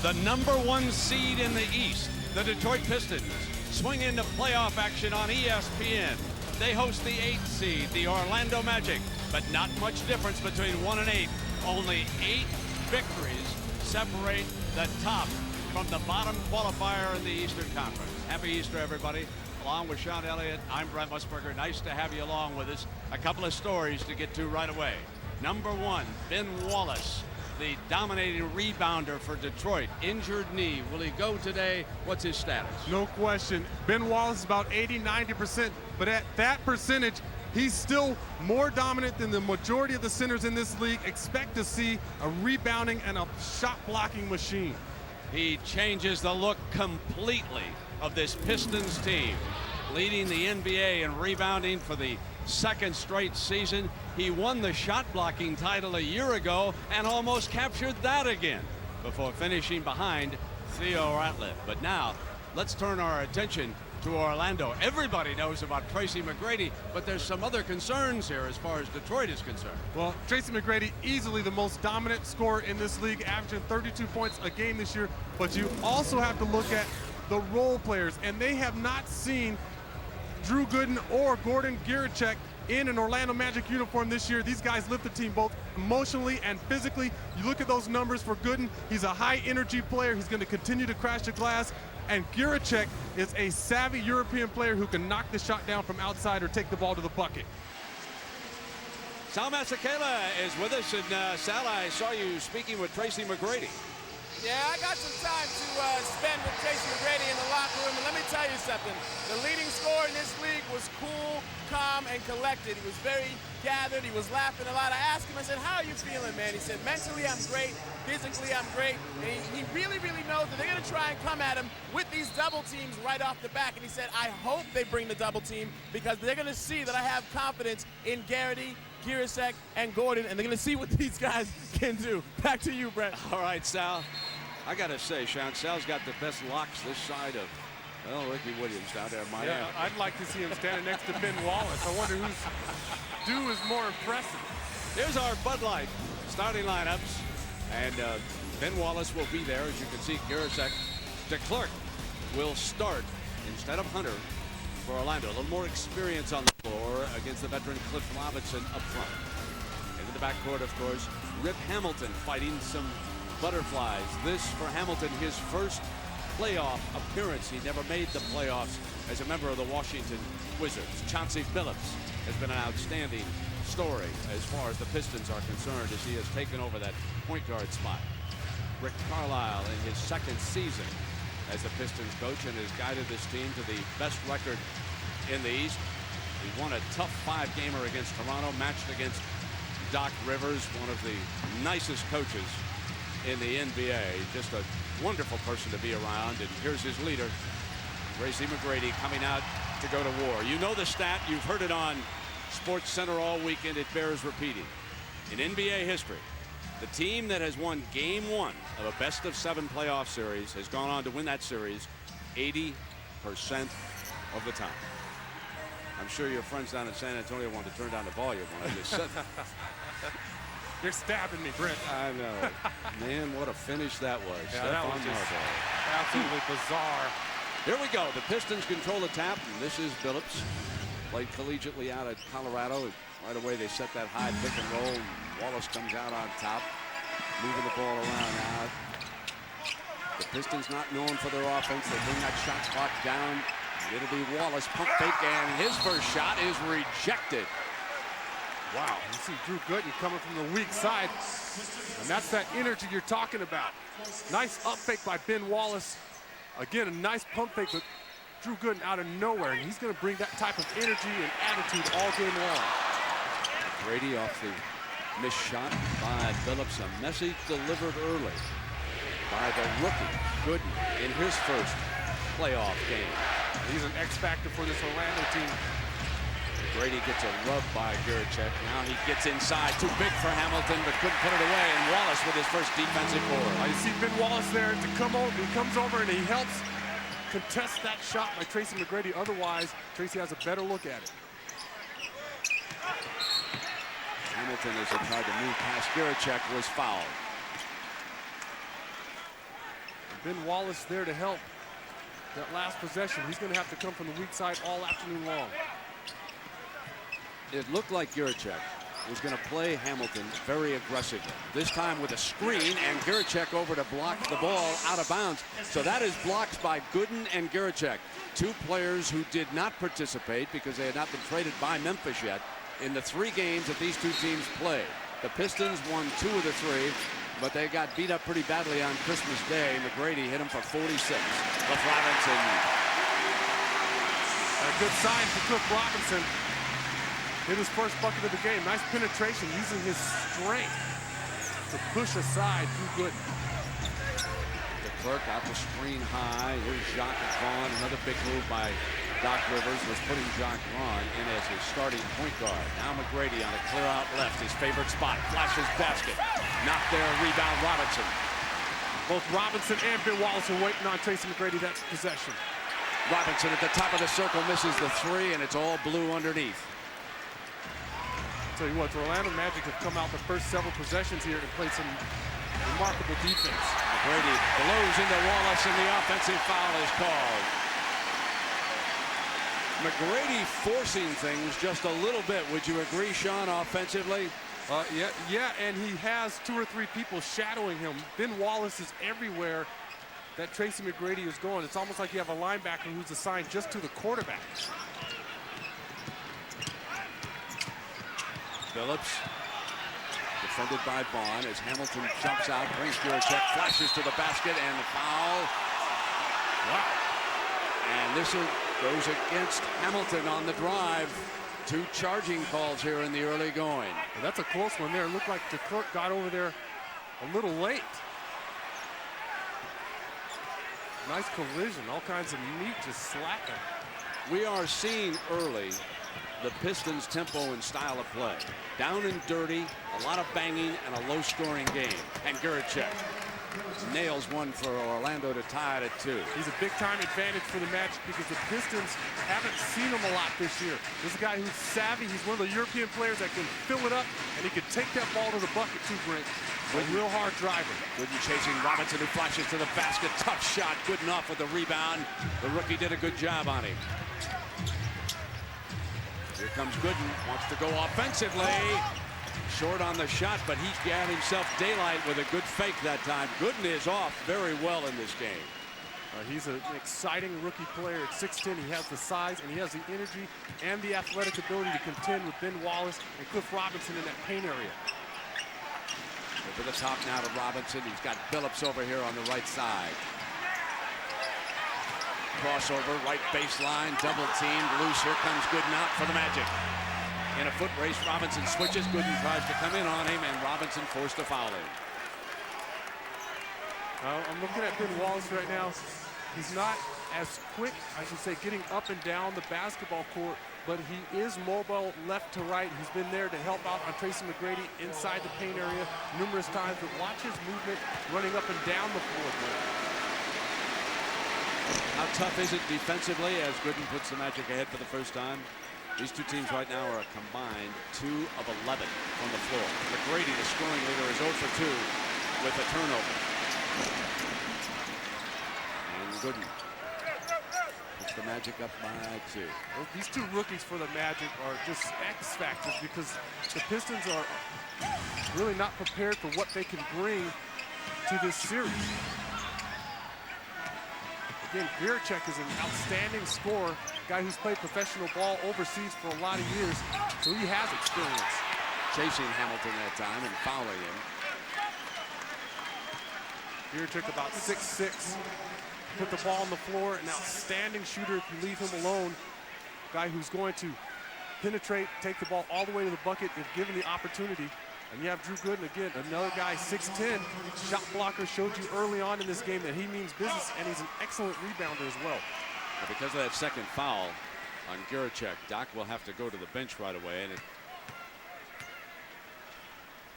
The #1 seed in the East, the Detroit Pistons, swing into playoff action on ESPN. They host the 8th seed, the Orlando Magic, but not much difference between 1 and 8. Only 8 victories separate the top from the bottom qualifier in the Eastern Conference. Happy Easter, everybody. Along with Sean Elliott, I'm Brent Musburger. Nice to have you along with us. A couple of stories to get to right away. #1, Ben Wallace, the dominating rebounder for Detroit. Injured knee. Will he go today? What's his status? No question. Ben Wallace is about 80–90%, but at that percentage, he's still more dominant than the majority of the centers in this league. Expect to see a rebounding and a shot blocking machine. He changes the look completely of this Pistons team, leading the NBA in rebounding for the 2nd straight season. He won the shot blocking title a year ago and almost captured that again before finishing behind Theo Ratliff. But now let's turn our attention to Orlando. Everybody knows about Tracy McGrady, but there's some other concerns here as far as Detroit is concerned. Well, Tracy McGrady, easily the most dominant scorer in this league, averaging 32 points a game this year. But you also have to look at the role players, and they have not seen Drew Gooden or Gordon Giricek in an Orlando Magic uniform this year. These guys lift the team both emotionally and physically. You look at those numbers for Gooden. He's a high energy player. He's going to continue to crash the glass. And Giricek is a savvy European player who can knock the shot down from outside or take the ball to the bucket. Sal Masekela is with us. And Sal, I saw you speaking with Tracy McGrady. Yeah, I got some time to spend with Tracy McGrady in the locker room, and let me tell you something. The leading scorer in this league was cool, calm, and collected. He was very gathered. He was laughing a lot. I asked him, I said, how are you feeling, man? He said, mentally, I'm great. Physically, I'm great. And he really, really knows that they're going to try and come at him with these double teams right off the back. And he said, I hope they bring the double team because they're going to see that I have confidence in Garrity, Giricek, and Gordon, and they're going to see what these guys can do. Back to you, Brett. All right, Sal. I got to say, Sean, Sal's got the best locks this side of, well, Ricky Williams down there in Miami. Yeah, I'd like to see him standing next to Ben Wallace. I wonder whose do is more impressive. Here's our Bud Light starting lineups. And Ben Wallace will be there. As you can see, Giricek. DeClercq will start instead of Hunter for Orlando. A little more experience on the floor against the veteran Cliff Robinson up front. And in the backcourt, of course, Rip Hamilton fighting some butterflies. This for Hamilton, his first playoff appearance. He never made the playoffs as a member of the Washington Wizards. Chauncey Billups has been an outstanding story as far as the Pistons are concerned as he has taken over that point guard spot. Rick Carlisle in his 2nd season as the Pistons coach and has guided this team to the best record in the East. He won a tough 5-gamer against Toronto, matched against Doc Rivers, one of the nicest coaches in the NBA. Just a wonderful person to be around. And here's his leader, Tracy McGrady, coming out to go to war. You know the stat. You've heard it on Sports Center all weekend. It bears repeating. In NBA history, the team that has won Game 1 of a best-of-7 playoff series has gone on to win that series 80% of the time. I'm sure your friends down in San Antonio wanted to turn down the volume when I just said that. You're stabbing me, Brent. I know. Man, what a finish that was. Yeah, that was just absolutely bizarre. Here we go. The Pistons control the tap, and this is Billups. Played collegiately out at Colorado. Right away, they set that high pick and roll. Wallace comes out on top, moving the ball around now. The Pistons not known for their offense. They bring that shot clock down. It'll be Wallace pump fake, and his first shot is rejected. Wow, you see Drew Gooden coming from the weak side, and that's that energy you're talking about. Nice up fake by Ben Wallace. Again, a nice pump fake, but Drew Gooden out of nowhere, and he's going to bring that type of energy and attitude all game long. Brady off the missed shot by Billups. A message delivered early by the rookie Gooden in his first playoff game. He's an X factor for this Orlando team. Brady gets a rub by Giricek. Now he gets inside. Too big for Hamilton, but couldn't put it away. And Wallace with his first defensive board. You see Ben Wallace there to come over. He comes over and he helps contest that shot by Tracy McGrady. Otherwise, Tracy has a better look at it. Hamilton, as he tried to move past Giricek, was fouled. Ben Wallace there to help. That last possession, he's going to have to come from the weak side all afternoon long. It looked like Guracek was going to play Hamilton very aggressively. This time with a screen, and Guracek over to block the ball out of bounds. So that is blocked by Gooden and Guracek, two players who did not participate because they had not been traded by Memphis yet in the 3 games that these two teams played. The Pistons won 2 of the 3, but they got beat up pretty badly on Christmas Day. McGrady hit him for 46. Cliff Robinson. A good sign for Cliff Robinson. Hit his first bucket of the game. Nice penetration using his strength to push aside through Gooden. DeClerc out the screen high. Here's Jacques Vaughn. Another big move by Doc Rivers was putting Jacques Vaughn in as his starting point guard. Now McGrady on a clear out left, his favorite spot. Flashes basket. Not there. Rebound Robinson. Both Robinson and Ben Wallace are waiting on Tracy McGrady that possession. Robinson at the top of the circle misses the 3, and it's all blue underneath. Tell you what, the Orlando Magic have come out the first several possessions here and played some remarkable defense. McGrady blows into Wallace, and the offensive foul is called. McGrady forcing things just a little bit. Would you agree, Sean, offensively? Yeah, and he has 2 or 3 people shadowing him. Ben Wallace is everywhere that Tracy McGrady is going. It's almost like you have a linebacker who's assigned just to the quarterback. Billups defended by Vaughn as Hamilton jumps out, brings Guracek, flashes to the basket, and the foul. Wow. And this goes against Hamilton on the drive. 2 charging calls here in the early going. Well, that's a close one there. It looked like DeClerc got over there a little late. Nice collision, all kinds of meat just slapping. We are seeing early the Pistons' tempo and style of play. Down and dirty, a lot of banging, and a low-scoring game. And Guracek nails one for Orlando to tie it at 2. He's a big-time advantage for the Magic because the Pistons haven't seen him a lot this year. This is a guy who's savvy. He's one of the European players that can fill it up, and he can take that ball to the bucket too, Brent. A real hard driver. Gooden chasing Robinson, who flashes to the basket. Tough shot. Gooden off with the rebound. The rookie did a good job on him. Here comes Gooden, wants to go offensively. Short on the shot, but he got himself daylight with a good fake that time. Gooden is off very well in this game. He's an exciting rookie player at 6'10". He has the size, and he has the energy and the athletic ability to contend with Ben Wallace and Cliff Robinson in that paint area. Over the top now to Robinson. He's got Billups over here on the right side. Crossover, right baseline, double teamed, loose. Here comes Gooden out for the Magic. In a foot race, Robinson switches. Gooden tries to come in on him, and Robinson forced to foul him. I'm looking at Ben Wallace right now. He's not as quick, I should say, getting up and down the basketball court, but he is mobile left to right. He's been there to help out on Tracy McGrady inside the paint area numerous times, but watch his movement running up and down the floor. How tough is it defensively as Gooden puts the Magic ahead for the first time? These two teams right now are a combined 2 of 11 on the floor. McGrady, the scoring leader, is 0 for 2 with a turnover. And Gooden puts the Magic up by 2. Well, these 2 rookies for the Magic are just X factors because the Pistons are really not prepared for what they can bring to this series. Again, Guracek is an outstanding scorer, guy who's played professional ball overseas for a lot of years, so he has experience. Chasing Hamilton that time and fouling him. Guracek about 6'6", put the ball on the floor, an outstanding shooter if you leave him alone. Guy who's going to penetrate, take the ball all the way to the bucket if given the opportunity. And you have Drew Gooden again, another guy, 6'10", shot blocker, showed you early on in this game that he means business, and he's an excellent rebounder as well. Well, because of that second foul on Guracek, Doc will have to go to the bench right away, and it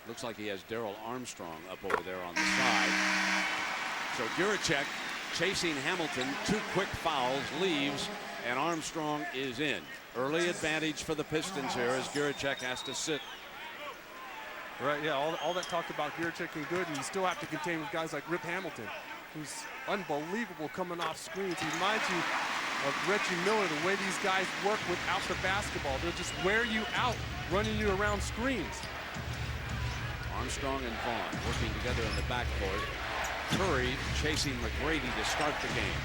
looks like he has Darrell Armstrong up over there on the side. So Guracek chasing Hamilton, 2 quick fouls, leaves, and Armstrong is in. Early advantage for the Pistons here as Guracek has to sit. Right, yeah, all that talked about Guracek and Gooden, you still have to contain with guys like Rip Hamilton. who's unbelievable coming off screens. He reminds you of Reggie Miller, the way these guys work without the basketball. They'll just wear you out, running you around screens. Armstrong and Vaughn working together in the backcourt. Curry chasing McGrady to start the game.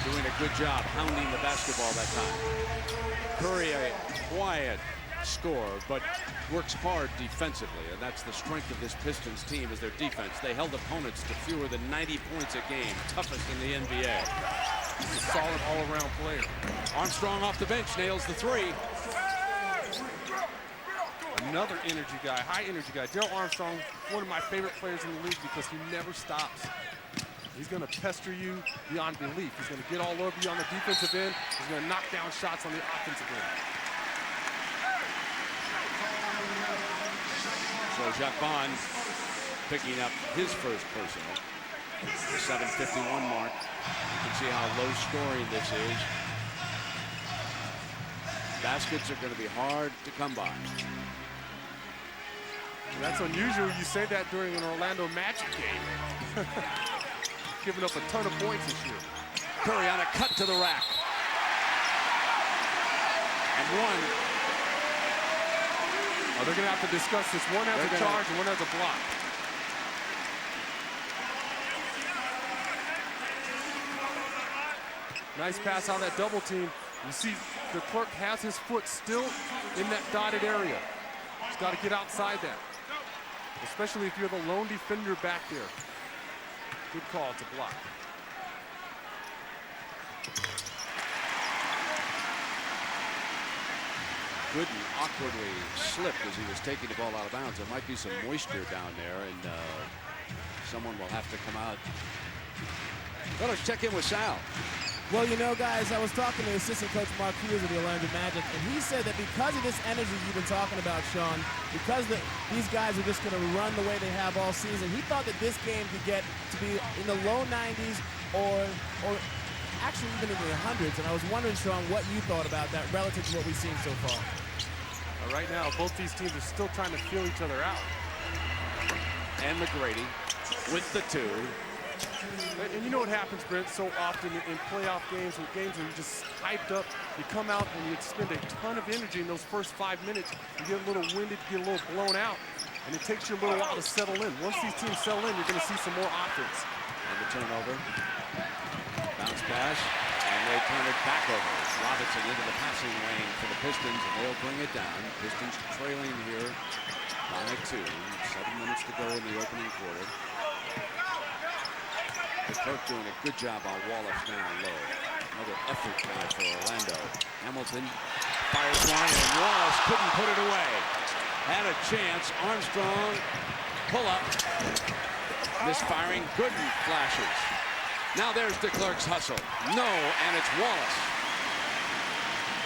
Doing a good job hounding the basketball that time. Curry, a quiet scorer, but works hard defensively, and that's the strength of this Pistons team, is their defense. They held opponents to fewer than 90 points a game, toughest in the NBA. He's a solid all-around player. Armstrong off the bench nails the three. Another energy guy, high energy guy. Darrell Armstrong, one of my favorite players in the league because he never stops. He's going to pester you beyond belief. He's going to get all over you on the defensive end. He's going to knock down shots on the offensive end. So Jacques Vaughn picking up his first personal. The 7:51 mark. You can see how low scoring this is. Baskets are going to be hard to come by. That's unusual. You say that during an Orlando Magic game. Giving up a ton of points this year. Curry on a cut to the rack. And one. Oh, they're going to have to discuss this. One has a charge and one has a block. Nice pass on that double team. You see the clerk has his foot still in that dotted area. He's got to get outside that, especially if you're the lone defender back there. Good call to block. Gooden awkwardly slipped as he was taking the ball out of bounds. There might be some moisture down there, and someone will have to come out. Well, let's check in with Sal. Well, you know, guys, I was talking to assistant coach Mark Hughes of the Orlando Magic, and he said that because of this energy you've been talking about, Sean, because these guys are just going to run the way they have all season, he thought that this game could get to be in the low 90s or actually even in the hundreds. And I was wondering, Sean, what you thought about that relative to what we've seen so far. Right now, both these teams are still trying to feel each other out. And McGrady with the two. And you know what happens, Brent, so often in playoff games, or games where you're just hyped up, you come out and you expend a ton of energy in those first 5 minutes. You get a little winded, you get a little blown out, and it takes you a little while to settle in. Once these teams settle in, you're going to see some more offense. And the turnover. Bounce pass, and they turn it back over. Robinson into the passing lane for the Pistons, and they'll bring it down. Pistons trailing here by 2. 7 minutes to go in the opening quarter. The Clerk doing a good job on Wallace down low. Another effort now for Orlando. Hamilton fires one, and Wallace couldn't put it away. Had a chance. Armstrong pull up. Misfiring. Gooden flashes. Now there's de Klerk's hustle. No, and it's Wallace.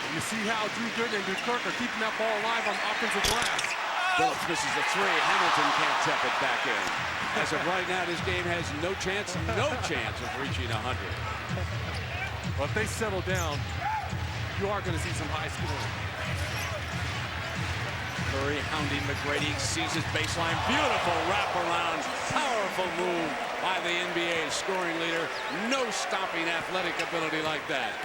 And you see how Drew Gooden and de Klerk are keeping that ball alive on offensive glass. Billups misses the three. Hamilton can't tap it back in. As of right now, this game has no chance of reaching 100. Well, if they settle down, you are going to see some high scoring. Curry hounding McGrady, sees his baseline. Beautiful wraparound, powerful move by the NBA's scoring leader. No stopping athletic ability like that.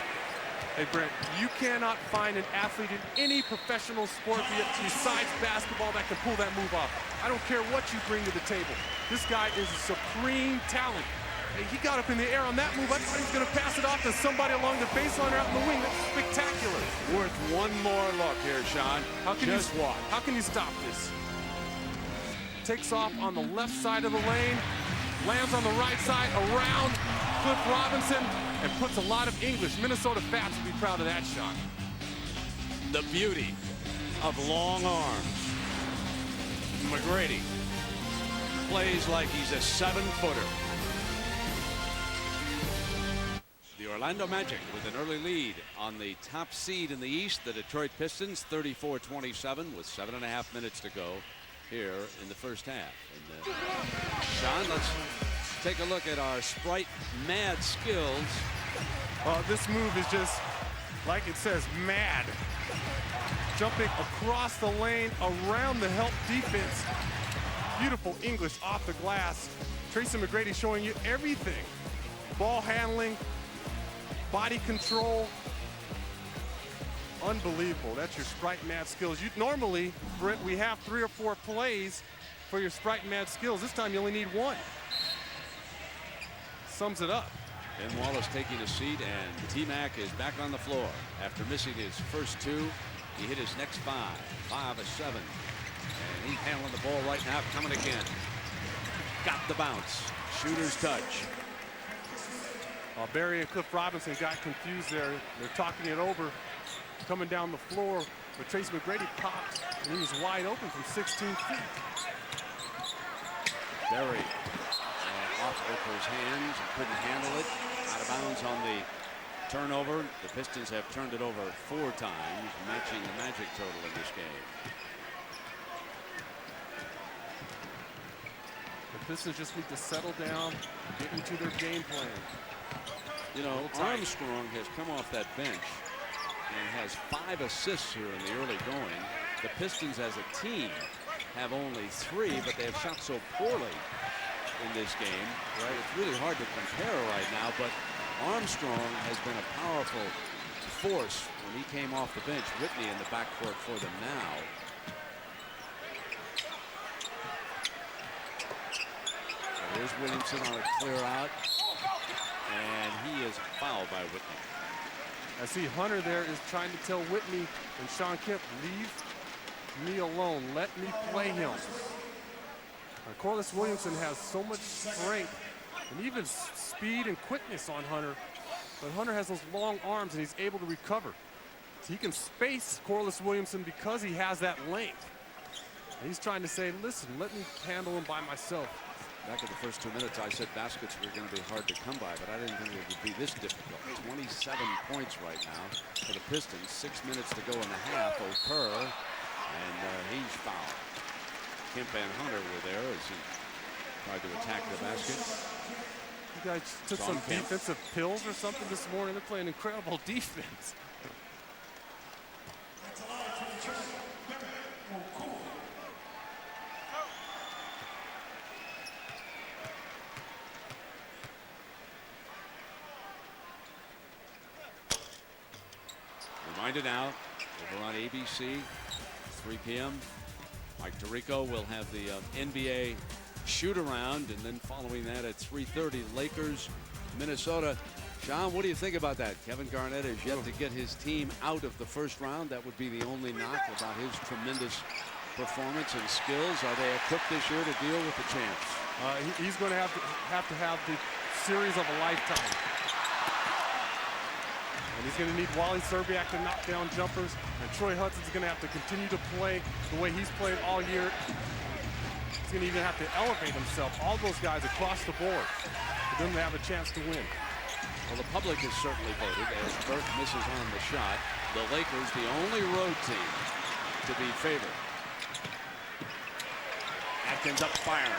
Hey, Brent, you cannot find an athlete in any professional sport besides basketball that can pull that move off. I don't care what you bring to the table. This guy is a supreme talent. Hey, he got up in the air on that move. I thought he was going to pass it off to somebody along the baseline or out in the wing. That's spectacular. Worth one more look here, Sean. How can you stop this? Takes off on the left side of the lane, lands on the right side, around Cliff Robinson, and puts a lot of English. Minnesota fans would be proud of that shot. The beauty of long arms. McGrady plays like he's a 7-footer. The Orlando Magic with an early lead on the top seed in the East, the Detroit Pistons, 34-27 with 7.5 minutes to go here in the first half. And Sean, let's take a look at our Sprite mad skills. This move is just, like it says, mad. Jumping across the lane, around the help defense. Beautiful English off the glass. Tracy McGrady showing you everything. Ball handling, body control. Unbelievable. That's your Sprite Mad skills. Normally, Brent, we have 3 or 4 plays for your Sprite Mad skills. This time you only need 1. Sums it up. Ben Wallace taking a seat, and TMac is back on the floor. After missing his first 2, he hit his next 5. 5 of 7. And he's handling the ball right now, coming again. Got the bounce. Shooter's touch. Barry and Cliff Robinson got confused there. They're talking it over. Coming down the floor, but Tracy McGrady popped, and he was wide open from 16 feet. Barry off Oaker's hands and couldn't handle it. Out of bounds on the turnover. The Pistons have turned it over 4 times, matching the Magic total in this game. The Pistons just need to settle down, get into their game plan. You know, Armstrong has come off that bench and has 5 assists here in the early going. The Pistons as a team have only 3, but they have shot so poorly in this game. Right? It's really hard to compare right now, but Armstrong has been a powerful force when he came off the bench. Whitney in the backcourt for them now. Here's Williamson on a clear out, and he is fouled by Whitney. I see Hunter there is trying to tell Whitney and Sean Kemp, leave me alone. Let me play him. Corliss Williamson has so much strength and even speed and quickness on Hunter. But Hunter has those long arms and he's able to recover. So he can space Corliss Williamson because he has that length. And he's trying to say, listen, let me handle him by myself. Back in the first 2 minutes, I said baskets were going to be hard to come by, but I didn't think it would be this difficult. 27 points right now for the Pistons. 6 minutes to go in the half. Oker, and he's fouled. Kemp and Hunter were there as he tried to attack the basket. You guys took some defensive pills or something this morning. They're playing incredible defense. Reminder now, over on ABC, 3 p.m. Mike Tirico will have the NBA shoot-around, and then following that at 3:30, Lakers, Minnesota. Sean, what do you think about that? Kevin Garnett has yet to get his team out of the first round. That would be the only knock about his tremendous performance and skills. Are they equipped this year to deal with the champs? He's going to have the series of a lifetime. And he's going to need Wally Serbiak to knock down jumpers. And Troy Hudson's going to have to continue to play the way he's played all year. He's going to even have to elevate himself. All those guys across the board for them to have a chance to win. Well, the public has certainly voted as Burke misses on the shot. The Lakers, the only road team to be favored. Atkins up firing.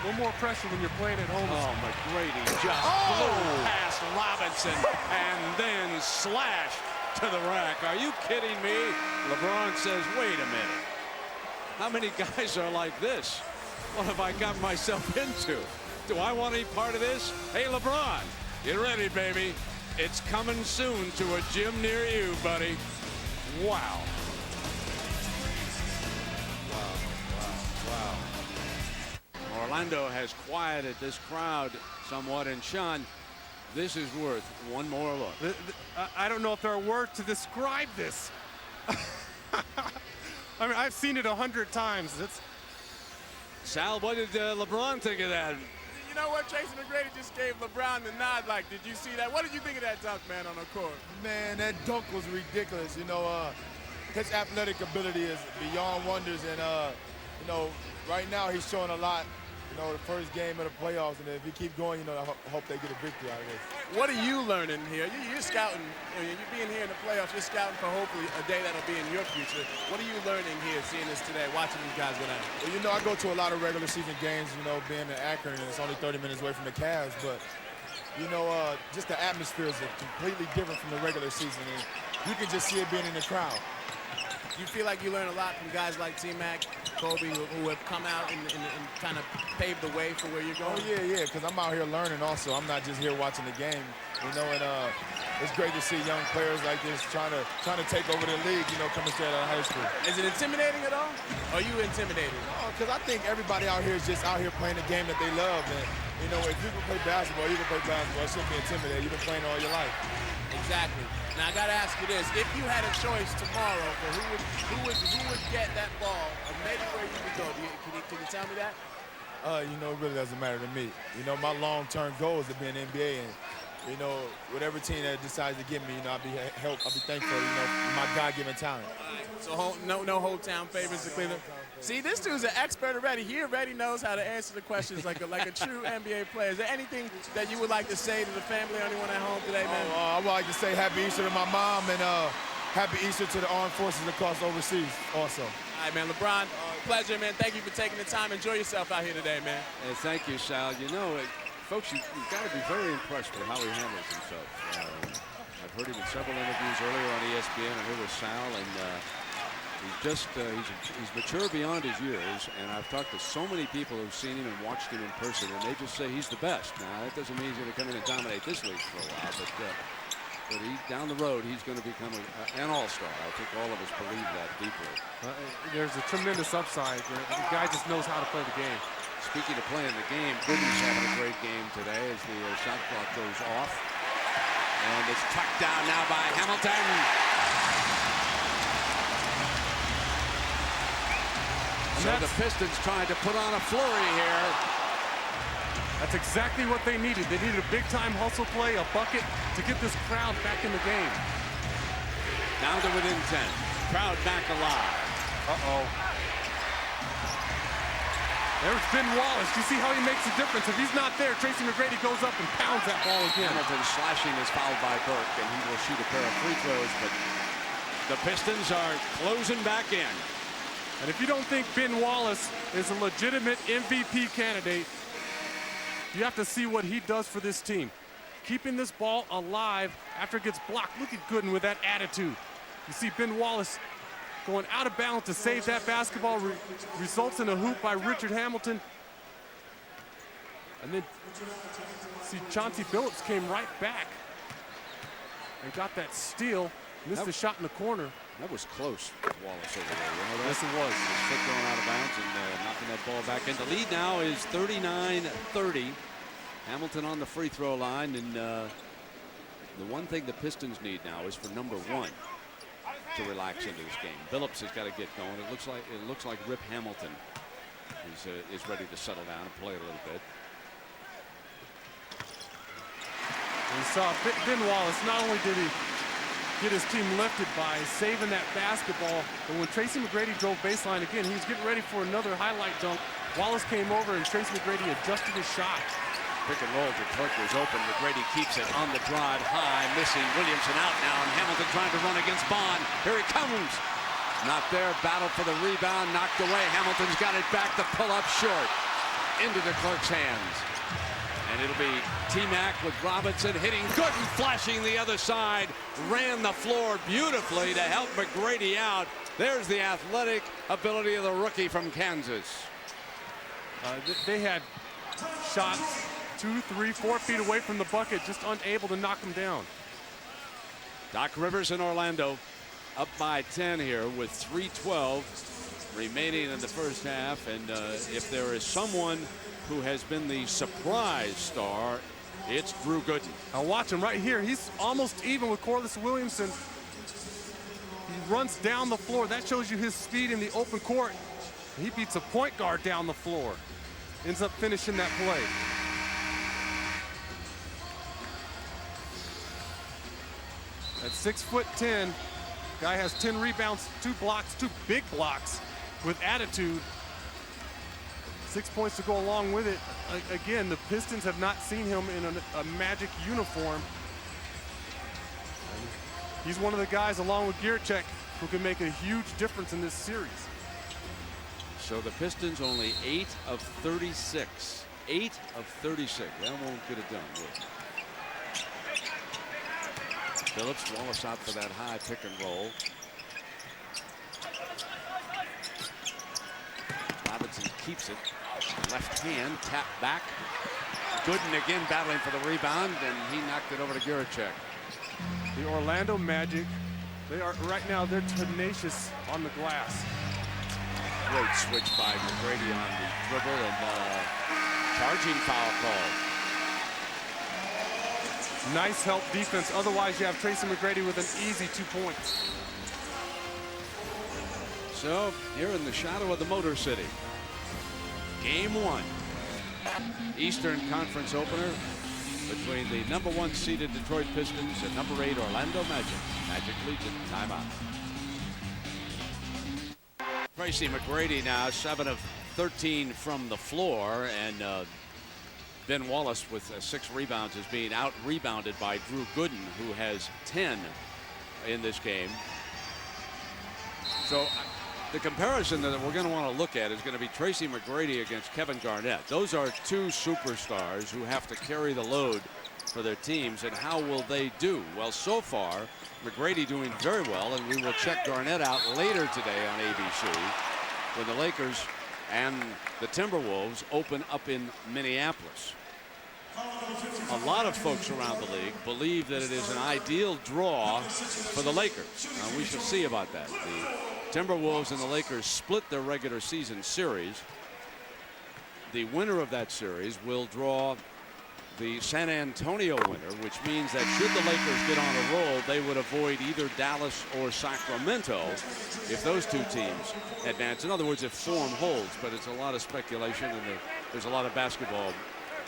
A little more pressure when you're playing at home. Oh, McGrady just blew past Robinson and then slashed to the rack. Are you kidding me? LeBron says, wait a minute. How many guys are like this? What have I got myself into? Do I want any part of this? Hey, LeBron, get ready, baby. It's coming soon to a gym near you, buddy. Wow. Wow. Orlando has quieted this crowd somewhat, and Sean, this is worth one more look. I don't know if there are words to describe this. I mean, I've seen it 100 times. Sal, what did LeBron think of that? You know what? Tracy McGrady just gave LeBron the nod. Like, did you see that? What did you think of that dunk, man, on the court? Man, that dunk was ridiculous. You know, his athletic ability is beyond wonders, and you know, right now he's showing a lot. You know, the first game of the playoffs, and if he keep going, you know, I hope they get a victory out of this. What are you learning here? You're scouting. You're being here in the playoffs. You're scouting for hopefully a day that'll be in your future. What are you learning here, seeing this today, watching these guys go down? Well, you know, I go to a lot of regular season games. You know, being in Akron, and it's only 30 minutes away from the Cavs, but you know, just the atmosphere is completely different from the regular season, and you can just see it being in the crowd. you feel like you learn a lot from guys like TMac, Kobe, who have come out and kind of paved the way for where you're going? Oh, yeah, because I'm out here learning also. I'm not just here watching the game, you know, and it's great to see young players like this trying to take over the league, you know, coming straight out of high school. Is it intimidating at all? Or are you intimidated? No, because I think everybody out here is just out here playing the game that they love. And, you know, if you can play basketball, you can play basketball. It shouldn't be intimidated. You've been playing all your life. Exactly. Now I got to ask you this: if you had a choice tomorrow for who would get that ball, or maybe where you would go, can you tell me that? You know, it really doesn't matter to me. You know, my long-term goal is to be in the NBA, and you know, whatever team that decides to give me, you know, I'll be thankful. You know, my God-given talent. So no hometown favorites to Cleveland. See, this dude's an expert already. He already knows how to answer the questions like a true NBA player. Is there anything that you would like to say to the family or anyone at home today, man? I would like to say Happy Easter to my mom and Happy Easter to the armed forces across overseas also. All right, man. LeBron, pleasure, man. Thank you for taking the time. Enjoy yourself out here today, man. Thank you, Sal. You know, folks, you've got to be very impressed with how he handles himself. I've heard him in several interviews earlier on ESPN, and here with Sal, and he's mature beyond his years, and I've talked to so many people who've seen him and watched him in person, and they just say he's the best. Now, that doesn't mean he's going to come in and dominate this league for a while, but down the road, he's going to become an all-star. I think all of us believe that deeply. There's a tremendous upside. The guy just knows how to play the game. Speaking of playing the game, Gooden's having a great game today as the shot clock goes off. And it's tucked down now by Hamilton. So the Pistons trying to put on a flurry here. That's exactly what they needed. They needed a big-time hustle play, a bucket, to get this crowd back in the game. Down to within 10. Crowd back alive. Uh-oh. There's Ben Wallace. You see how he makes a difference. If he's not there, Tracy McGrady goes up and pounds that ball again. Hamilton slashing is fouled by Burke, and he will shoot a pair of free throws, but the Pistons are closing back in. And if you don't think Ben Wallace is a legitimate MVP candidate, you have to see what he does for this team. Keeping this ball alive after it gets blocked. Look at Gooden with that attitude. You see Ben Wallace going out of bounds to save that basketball, results in a hoop by Richard Hamilton. And then see Chauncey Billups came right back and got that steal. Missed the shot in the corner. That was close, Wallace over there. You know that? Yes, it was. His foot going out of bounds and knocking that ball back in. The lead now is 39-30. Hamilton on the free throw line, and the one thing the Pistons need now is for number one to relax into this game. Billups has got to get going. It looks like Rip Hamilton is ready to settle down and play a little bit. We saw Ben Wallace. Not only did he get his team lifted by saving that basketball, but when Tracy McGrady drove baseline again, he was getting ready for another highlight dunk. Wallace came over and Tracy McGrady adjusted his shot. Pick and roll. DeClerc was open. McGrady keeps it on the drive high, missing. Williamson out now, and Hamilton trying to run against Bond. Here he comes. Not there. Battle for the rebound. Knocked away. Hamilton's got it back. The pull-up short. Into DeClerc's hands. And it'll be TMac with Robinson hitting Gooden, flashing the other side. Ran the floor beautifully to help McGrady out. There's the athletic ability of the rookie from Kansas. They had shots 2, 3, 4 feet away from the bucket, just unable to knock them down. Doc Rivers in Orlando up by 10 here with 3:12 remaining in the first half. And if there is someone who has been the surprise star, it's Drew Gooden. Now watch him right here. He's almost even with Corliss Williamson. He runs down the floor. That shows you his speed in the open court. He beats a point guard down the floor. Ends up finishing that play. At 6'10", guy has 10 rebounds, 2 blocks, 2 big blocks with attitude. 6 points to go along with it. Again, the Pistons have not seen him in a Magic uniform. He's one of the guys, along with Gierczek, who can make a huge difference in this series. So the Pistons only 8 of 36. 8 of 36. That won't get it done, will it? Billups, Wallace out for that high pick and roll. keeps it. Left hand, tap back. Gooden again battling for the rebound, and he knocked it over to Guracek. The Orlando Magic, right now they're tenacious on the glass. Great switch by McGrady on the dribble, and charging foul call. Nice help defense. Otherwise, you have Tracy McGrady with an easy 2 points. So here in the shadow of the Motor City, game 1, Eastern Conference opener between the #1 seeded Detroit Pistons and #8 Orlando Magic. Magic leads it. Timeout. Tracy McGrady now 7 of 13 from the floor, and Ben Wallace with 6 rebounds is being out rebounded by Drew Gooden, who has 10 in this game. So the comparison that we're going to want to look at is going to be Tracy McGrady against Kevin Garnett. Those are 2 superstars who have to carry the load for their teams, and how will they do? Well, so far, McGrady doing very well, and we will check Garnett out later today on ABC when the Lakers and the Timberwolves open up in Minneapolis. A lot of folks around the league believe that it is an ideal draw for the Lakers. Now, we shall see about that. The Timberwolves and the Lakers split their regular season series. The winner of that series will draw the San Antonio winner, which means that should the Lakers get on a roll, they would avoid either Dallas or Sacramento if those 2 teams advance. In other words, if form holds, but it's a lot of speculation, and there's a lot of basketball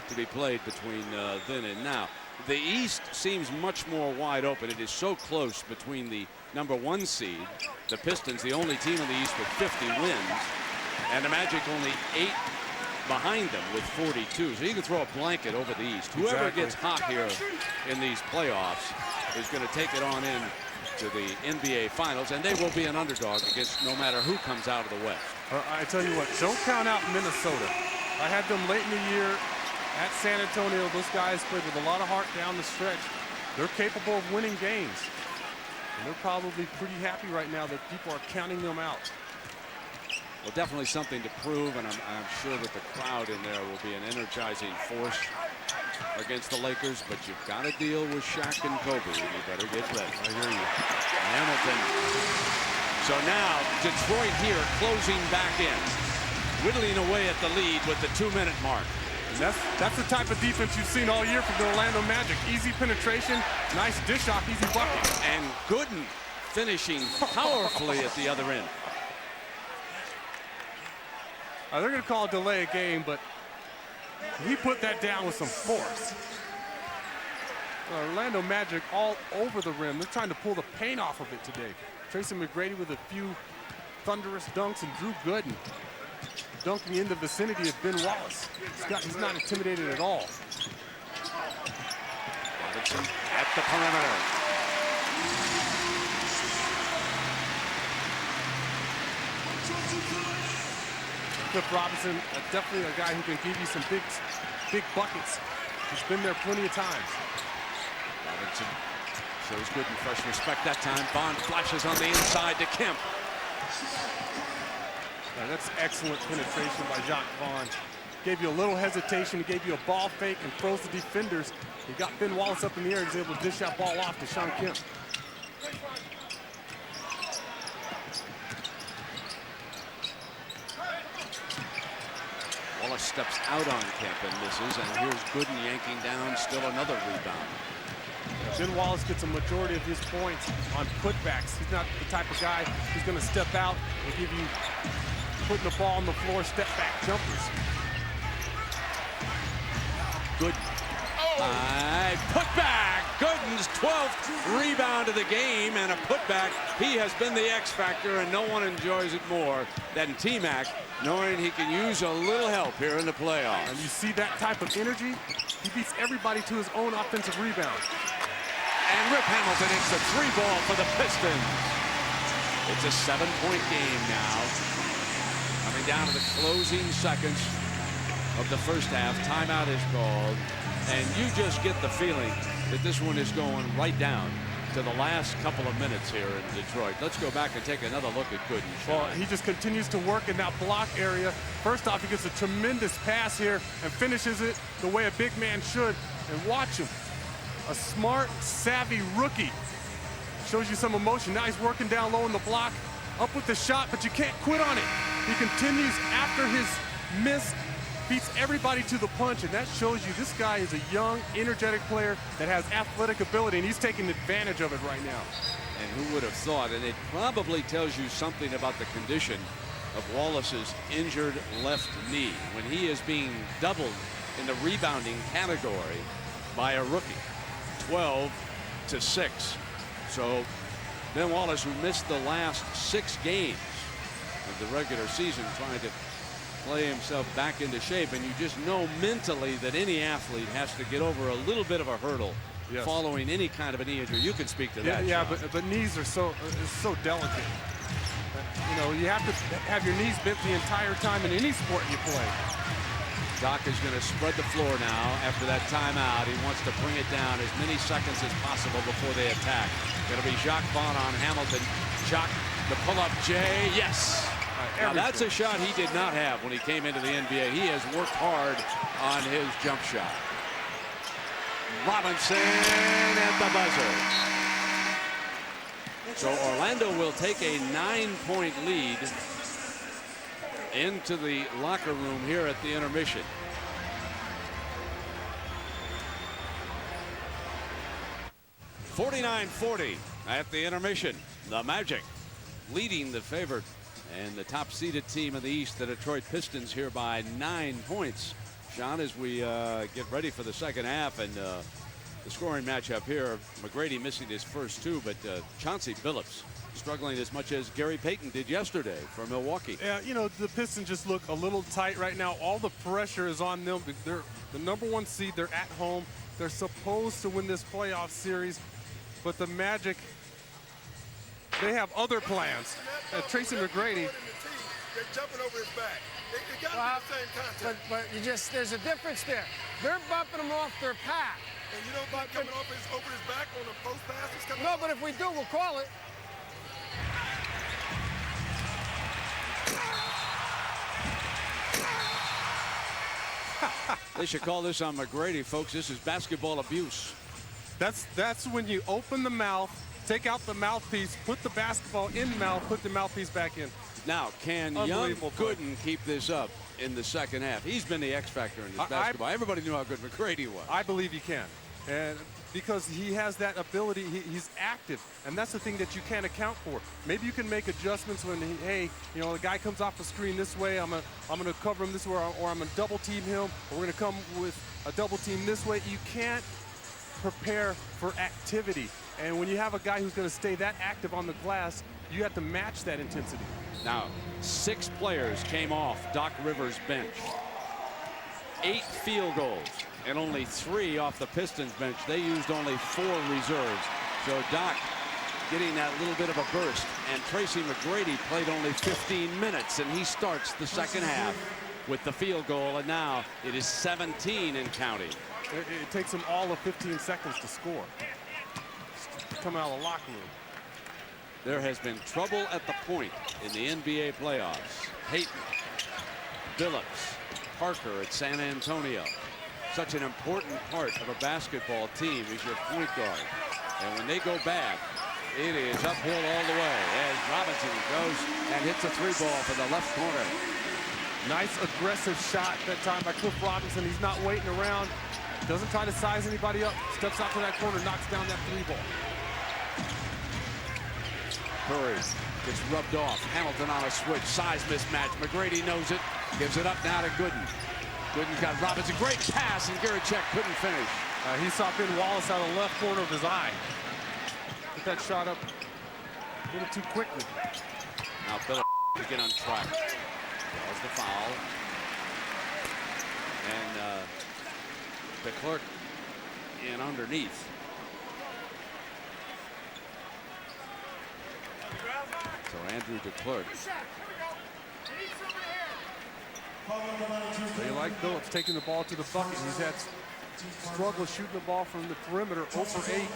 to be played between then and now. The East seems much more wide open. It is so close between the #1 seed, the Pistons, the only team in the East with 50 wins, and the Magic only 8 behind them with 42. So you can throw a blanket over the East. Whoever gets hot here in these playoffs is going to take it on in to the NBA Finals, and they will be an underdog against no matter who comes out of the West. I tell you what, don't count out Minnesota. I had them late in the year at San Antonio. Those guys played with a lot of heart down the stretch. They're capable of winning games. And they're probably pretty happy right now that people are counting them out. Well, definitely something to prove, and I'm sure that the crowd in there will be an energizing force against the Lakers, but you've got to deal with Shaq and Kobe, and you better get ready. I hear you. Hamilton. So now Detroit here closing back in, whittling away at the lead with the 2-minute mark. And that's the type of defense you've seen all year from the Orlando Magic. Easy penetration, nice dish off, easy bucket. And Gooden finishing powerfully at the other end. They're going to call a delay a game, but he put that down with some force. Orlando Magic all over the rim. They're trying to pull the paint off of it today. Tracy McGrady with a few thunderous dunks, and Drew Gooden dunking in the vicinity of Ben Wallace. He's not intimidated at all. Robinson at the perimeter. Cliff Robinson, definitely a guy who can give you some big buckets. He's been there plenty of times. Robinson shows Gooden fresh respect that time. Bond flashes on the inside to Kemp. That's excellent penetration by Jacques Vaughn. Gave you a little hesitation. He gave you a ball fake and froze the defenders. He got Ben Wallace up in the air. He was able to dish that ball off to Shawn Kemp. Wallace steps out on Kemp and misses, and here's Gooden yanking down still another rebound. Ben Wallace gets a majority of his points on putbacks. He's not the type of guy who's going to step out and give you putting the ball on the floor, step back jumpers. Gooden. Putback. Gooden's 12th rebound of the game, and a putback. He has been the X factor, and no one enjoys it more than TMac, knowing he can use a little help here in the playoffs. And you see that type of energy, he beats everybody to his own offensive rebound. And Rip Hamilton hits the 3-ball for the Pistons. It's a 7-point game now. Coming down to the closing seconds of the first half. Timeout is called. And you just get the feeling that this one is going right down to the last couple of minutes here in Detroit. Let's go back and take another look at Gooden. Well, he just continues to work in that block area. First off, he gets a tremendous pass here and finishes it the way a big man should. And watch him. A smart, savvy rookie. Shows you some emotion. Now he's working down low in the block. Up with the shot, but you can't quit on it. He continues after his miss, beats everybody to the punch, and that shows you this guy is a young, energetic player that has athletic ability, and he's taking advantage of it right now. And who would have thought? And it probably tells you something about the condition of Wallace's injured left knee when he is being doubled in the rebounding category by a rookie. 12-6. So Ben Wallace, who missed the last 6 games of the regular season, trying to play himself back into shape, and you just know mentally that any athlete has to get over a little bit of a hurdle following any kind of a knee injury. You can speak to that. Yeah, but knees are so delicate. You know, you have to have your knees bent the entire time in any sport you play. Doc is going to spread the floor now after that timeout. He wants to bring it down as many seconds as possible before they attack. Going to be Jacques Vaughn on Hamilton. Jacques, the pull-up J, yes. Now that's a shot he did not have when he came into the NBA. He has worked hard on his jump shot. Robinson at the buzzer. So Orlando will take a 9-point lead into the locker room here at the intermission. (49-40) at the intermission. The Magic leading the favorite and the top-seeded team in the East, the Detroit Pistons, here by 9 points. Sean, as we get ready for the second half, and the scoring matchup here, McGrady missing his first 2, but Chauncey Billups struggling as much as Gary Payton did yesterday for Milwaukee. Yeah, you know, the Pistons just look a little tight right now. All the pressure is on them. They're the #1 seed. They're at home. They're supposed to win this playoff series, but the Magic, they have other plans. Tracy McGrady. They're jumping over his back. They got to be the same contact. But there's a difference there. They're bumping him off their path. And you don't think coming over his back on the post pass is coming No, off? but if we do, we'll call it. They should call this on McGrady, folks. This is basketball abuse. That's when you open the mouth, take out the mouthpiece, put the basketball in the mouth, put the mouthpiece back in. Now, can young Gooden keep this up in the second half? He's been the X factor in this basketball. Everybody knew how good McGrady was. I believe he can. And because he has that ability, he's active, and that's the thing that you can't account for. Maybe you can make adjustments when, hey, you know, the guy comes off the screen this way, I'm gonna cover him this way, or I'm gonna double team him, or we're gonna come with a double team this way. You can't prepare for activity, and when you have a guy who's gonna stay that active on the glass, you have to match that intensity. Now, 6 players came off Doc Rivers' bench. 8 field goals. And only 3 off the Pistons bench. They used only 4 reserves. So Doc getting that little bit of a burst. And Tracy McGrady played only 15 minutes, and he starts the second half with the field goal. And now it is 17 and counting. It takes him all of 15 seconds to score. Come out of the locker room. There has been trouble at the point in the NBA playoffs. Payton, Billups, Parker at San Antonio. Such an important part of a basketball team is your point guard. And when they go bad, it is uphill all the way as Robinson goes and hits a 3-ball for the left corner. Nice aggressive shot that time by Cliff Robinson. He's not waiting around. Doesn't try to size anybody up. Steps out to that corner, knocks down that 3-ball. Curry gets rubbed off. Hamilton on a switch. Size mismatch. McGrady knows it. Gives it up now to Gooden. Gooden's got Robinson. Great pass, and Garachek couldn't finish. He saw Ben Wallace out of the left corner of his eye. Put that shot up a little too quickly. Now Billups to get on track. There's the foul. And DeClerc in underneath. So Andrew DeClerc. They like Billups taking the ball to the bucket. He's had struggle shooting the ball from the perimeter, 0 for 8.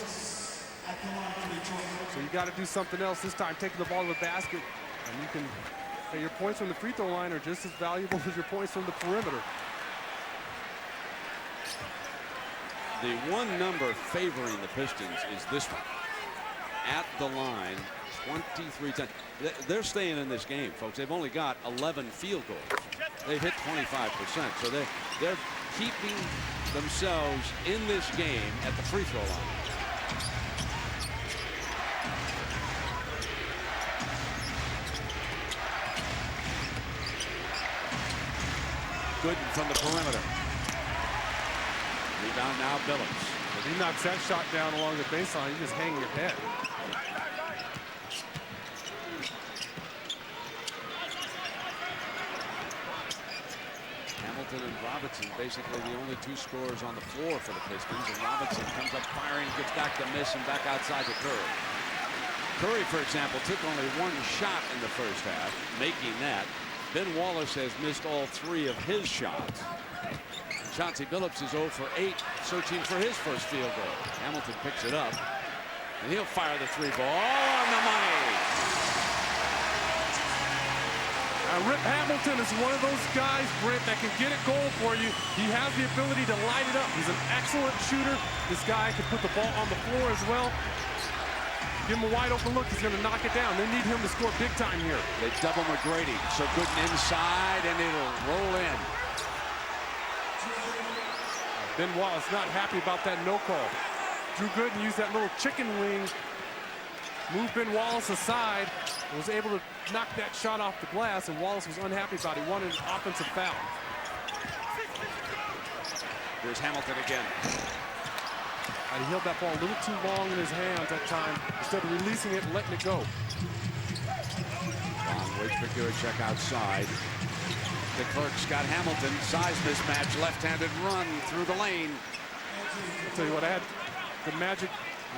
So you got to do something else this time, taking the ball to the basket, and you can. Hey, your points from the free throw line are just as valuable as your points from the perimeter. The one number favoring the Pistons is this one. At the line, 23 times. They're staying in this game, folks. They've only got 11 field goals. They've hit 25%, so they're keeping themselves in this game at the free throw line. Gooden from the perimeter. Rebound now, Billups. If he knocks that shot down along the baseline, you just hang your head. Hamilton and Robinson basically the only two scorers on the floor for the Pistons, and Robinson comes up firing, gets back to miss, and back outside to Curry. Curry, for example, took only one shot in the first half, making that. Ben Wallace has missed all 3 of his shots. Chauncey Billups is 0 for 8, searching for his first field goal. Hamilton picks it up, and he'll fire the 3 ball on the money. Rip Hamilton is one of those guys, Brent, that can get a goal for you. He has the ability to light it up. He's an excellent shooter. This guy can put the ball on the floor as well. Give him a wide open look. He's going to knock it down. They need him to score big time here. They double McGrady, so Gooden inside, and it'll roll in. Ben Wallace not happy about that no call. Drew Gooden used that little chicken wing, moved Ben Wallace aside, and was able to knock that shot off the glass, and Wallace was unhappy about it. He wanted an offensive foul. Here's Hamilton again. And he held that ball a little too long in his hands that time, instead of releasing it and letting it go. Waits for Gurchek outside. The Clerk's got Hamilton. Size mismatch. Left-handed run through the lane. I'll tell you what, I had the Magic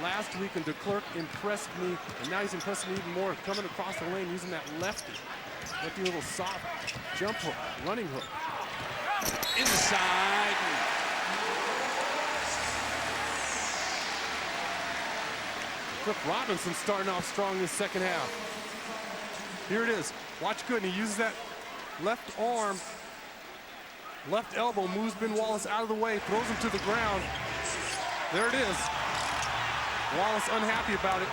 last week, and DeClerc impressed me, and now he's impressing me even more, coming across the lane using that lefty little soft jump hook, running hook. Inside. Cliff Robinson starting off strong this second half. Here it is. Watch Gooden. He uses that left arm, left elbow, moves Ben Wallace out of the way, throws him to the ground. There it is. Wallace unhappy about it.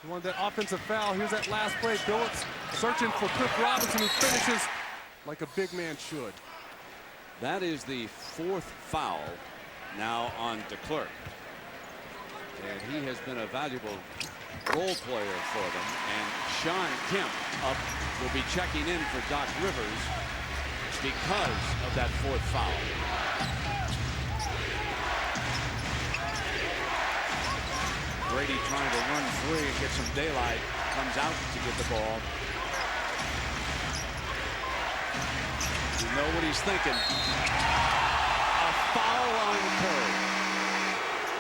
He wanted that offensive foul. Here's that last play. Billups searching for Cliff Robinson, who finishes like a big man should. That is the 4th foul now on DeClerc. And he has been a valuable role player for them. And Sean Kemp will be checking in for Doc Rivers because of that 4th foul. Brady trying to run free and get some daylight. Comes out to get the ball. You know what he's thinking. A foul on Curry.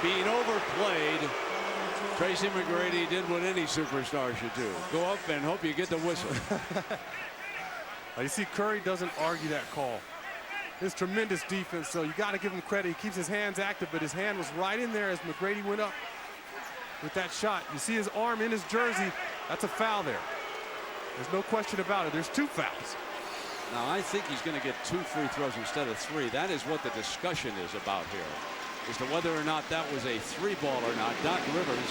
Being overplayed. Tracy McGrady did what any superstar should do. Go up and hope you get the whistle. You see, Curry doesn't argue that call. It's tremendous defense, so you got to give him credit. He keeps his hands active, but his hand was right in there as McGrady went up with that shot. You see his arm in his jersey. That's a foul there. There's no question about it. There's 2 fouls. Now, I think he's going to get 2 free throws instead of 3. That is what the discussion is about here, as to whether or not that was a 3-ball or not. Doc Rivers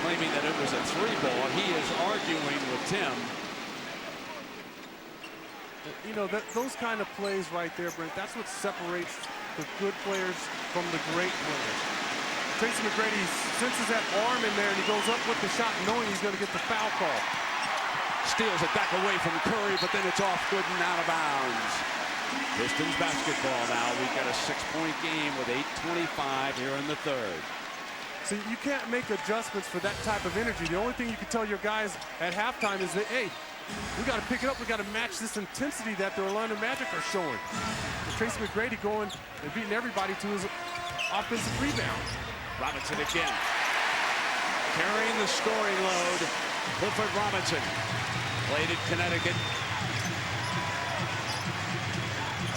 claiming that it was a 3-ball. He is arguing with Tim. You know, those kind of plays right there, Brent, that's what separates the good players from the great players. Tracy McGrady senses that arm in there, and he goes up with the shot knowing he's going to get the foul call. Steals it back away from Curry, but then it's off Gooden, out of bounds. Pistons basketball now. We've got a 6-point game with 8:25 here in the 3rd. See, you can't make adjustments for that type of energy. The only thing you can tell your guys at halftime is that, hey, we got to pick it up. We got to match this intensity that the Orlando Magic are showing. And Tracy McGrady going and beating everybody to his offensive rebound. Robinson again. Carrying the scoring load. Clifford Robinson. Played in Connecticut.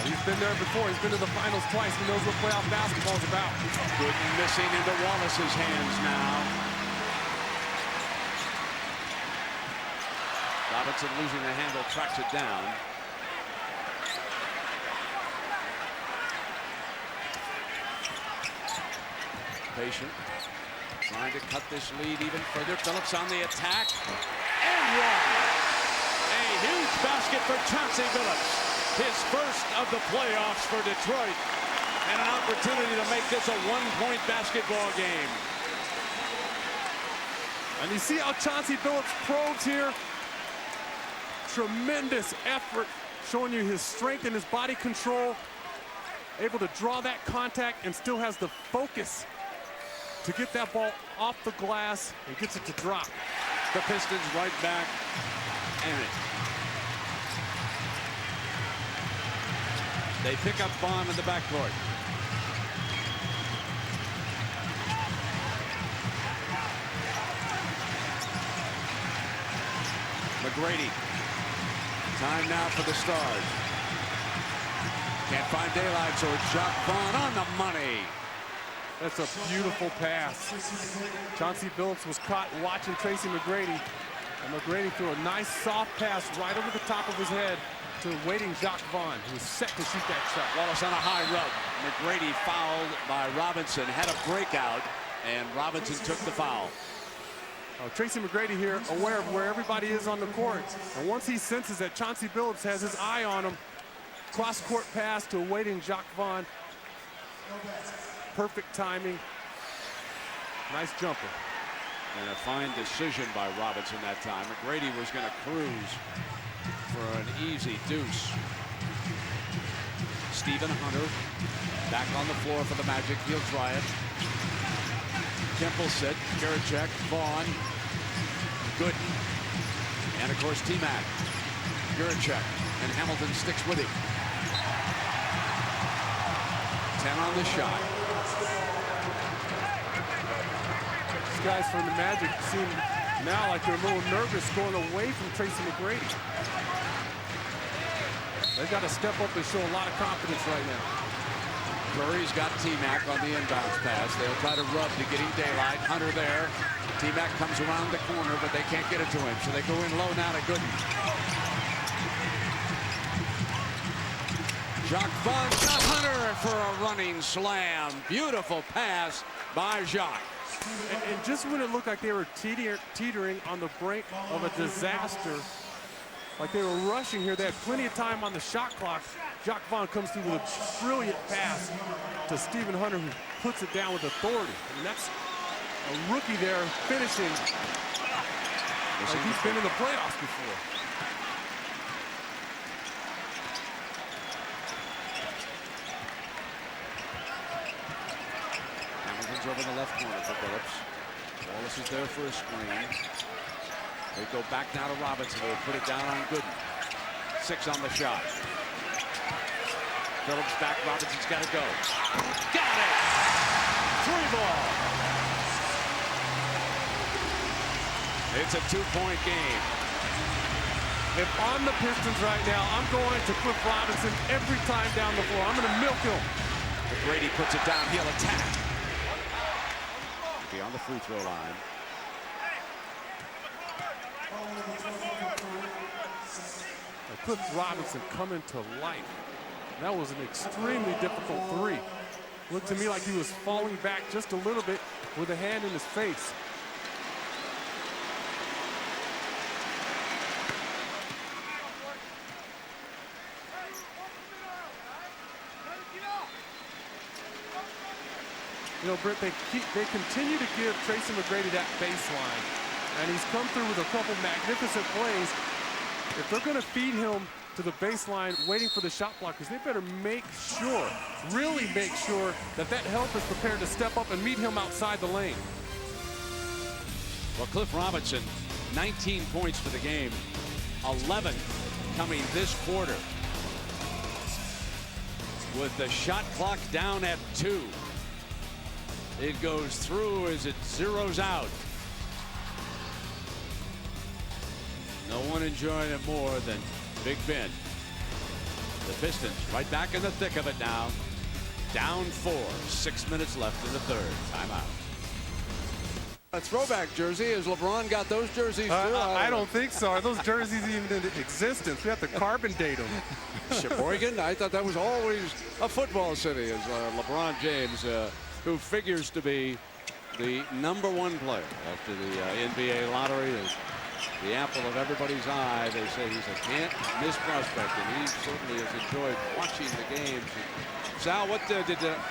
He's been there before. He's been to the finals twice. He knows what playoff basketball is about. Gooden missing into Wallace's hands now. Robinson losing the handle, tracks it down. Patient, trying to cut this lead even further. Billups on the attack, and one. A huge basket for Chauncey Billups. His first of the playoffs for Detroit, and an opportunity to make this a one-point basketball game. And you see how Chauncey Billups probes here. Tremendous effort, showing you his strength and his body control. Able to draw that contact and still has the focus to get that ball off the glass and gets it to drop. The Pistons right back in it. They pick up Vaughn in the backcourt. McGrady. Time now for the Stars. Can't find daylight, so it's Jacques Vaughn on the money. That's a beautiful pass. Chauncey Billups was caught watching Tracy McGrady, and McGrady threw a nice soft pass right over the top of his head to waiting Jacques Vaughn, who was set to shoot that shot. Wallace on a high rub. McGrady fouled by Robinson, had a breakout, and Robinson took the foul. Tracy McGrady here, aware of where everybody is on the court. And once he senses that Chauncey Billups has his eye on him, cross-court pass to waiting Jacques Vaughn. Perfect timing. Nice jumper. And a fine decision by Robinson that time. McGrady was going to cruise for an easy deuce. Stephen Hunter back on the floor for the Magic. He'll try it. Temple set. Garachek, Vaughn, Gooden, and of course TMac. Garachek, and Hamilton sticks with him. 10 on the shot. These guys from the Magic seem now like they're a little nervous going away from Tracy McGrady. They've got to step up and show a lot of confidence right now. Murray's got TMac on the inbounds pass. They'll try to rub to get him daylight. Hunter there. TMac comes around the corner, but they can't get it to him, so they go in low now to Gooden. Jacques Vaughn got Hunter for a running slam. Beautiful pass by Jacques. And just when it looked like they were teetering on the brink of a disaster, like they were rushing here, they had plenty of time on the shot clock. Jacques Vaughn comes through with a brilliant pass to Stephen Hunter, who puts it down with authority. I mean, that's a rookie there finishing like he's been in the playoffs before. Hamilton's over the left corner for Billups. Wallace is there for a screen. They go back now to Robinson, who will put it down on Gooden. 6 on the shot. Billups back, Robinson's got to go. Got it! 3 ball. It's a 2-point game. If I'm the Pistons right now, I'm going to Cliff Robinson every time down the floor. I'm going to milk him. McGrady puts it down, he'll attack. Beyond the free throw line. Cliff Robinson coming to life. That was an extremely difficult 3. Looked to me like he was falling back just a little bit with a hand in his face. You know, Britt, they continue to give Tracy McGrady that baseline, and he's come through with a couple magnificent plays. If they're going to feed him to the baseline, waiting for the shot blockers, they better make sure, really make sure that that help is prepared to step up and meet him outside the lane. Well, Cliff Robinson, 19 points for the game, 11 coming this quarter. With the shot clock down at 2. It goes through as it zeroes out. No one enjoying it more than Big Ben. The Pistons right back in the thick of it now. Down 4, 6 minutes left in the third. Timeout. A throwback jersey. Has LeBron got those jerseys too? I don't think so. Are those jerseys even in existence? We have to carbon date them. Sheboygan? I thought that was always a football city. As LeBron James, who figures to be the #1 player after the NBA lottery, is the apple of everybody's eye. They say he's a can't-miss prospect, and he certainly has enjoyed watching the games. Sal, what did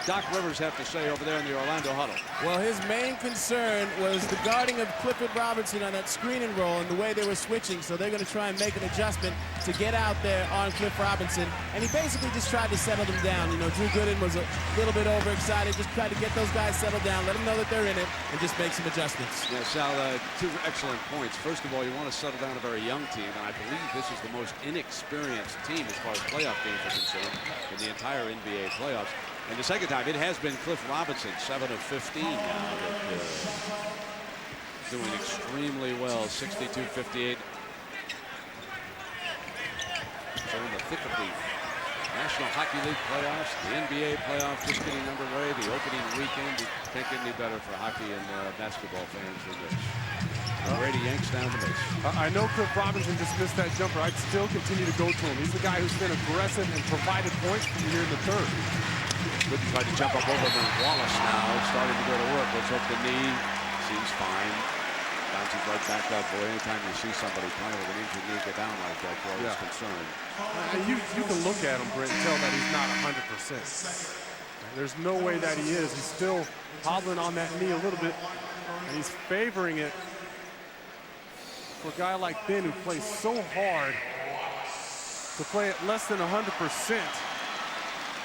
Doc Rivers have to say over there in the Orlando huddle? Well, his main concern was the guarding of Clifford Robinson on that screen and roll and the way they were switching. So they're going to try and make an adjustment to get out there on Cliff Robinson. And he basically just tried to settle them down. You know, Drew Gooden was a little bit overexcited, just tried to get those guys settled down, let them know that they're in it, and just make some adjustments. Yeah, Sal, 2 excellent points. First of all, you want to settle down a very young team, and I believe this is the most inexperienced team as far as playoff games are concerned in the entire NBA playoffs. And the second time, it has been Cliff Robinson, 7 of 15 now, that, doing extremely well, 62-58. So in the thick of the National Hockey League playoffs, the NBA playoffs just getting underway, the opening weekend. You can't get any better for hockey and basketball fans than this. Brady yanks down the base. I know Cliff Robinson just missed that jumper. I'd still continue to go to him. He's the guy who's been aggressive and provided points for you here in the third. Gooden tried to jump up over the Wallace now. Starting to go to work. Let's hope the knee seems fine. Bounces right back up. Boy, anytime you see somebody playing with an injured knee go down like that, you're always concerned. You can look at him, Brent, and tell that he's not 100%. There's no way that he is. He's still hobbling on that knee a little bit, and he's favoring it. For a guy like Ben, who plays so hard, to play at less than 100%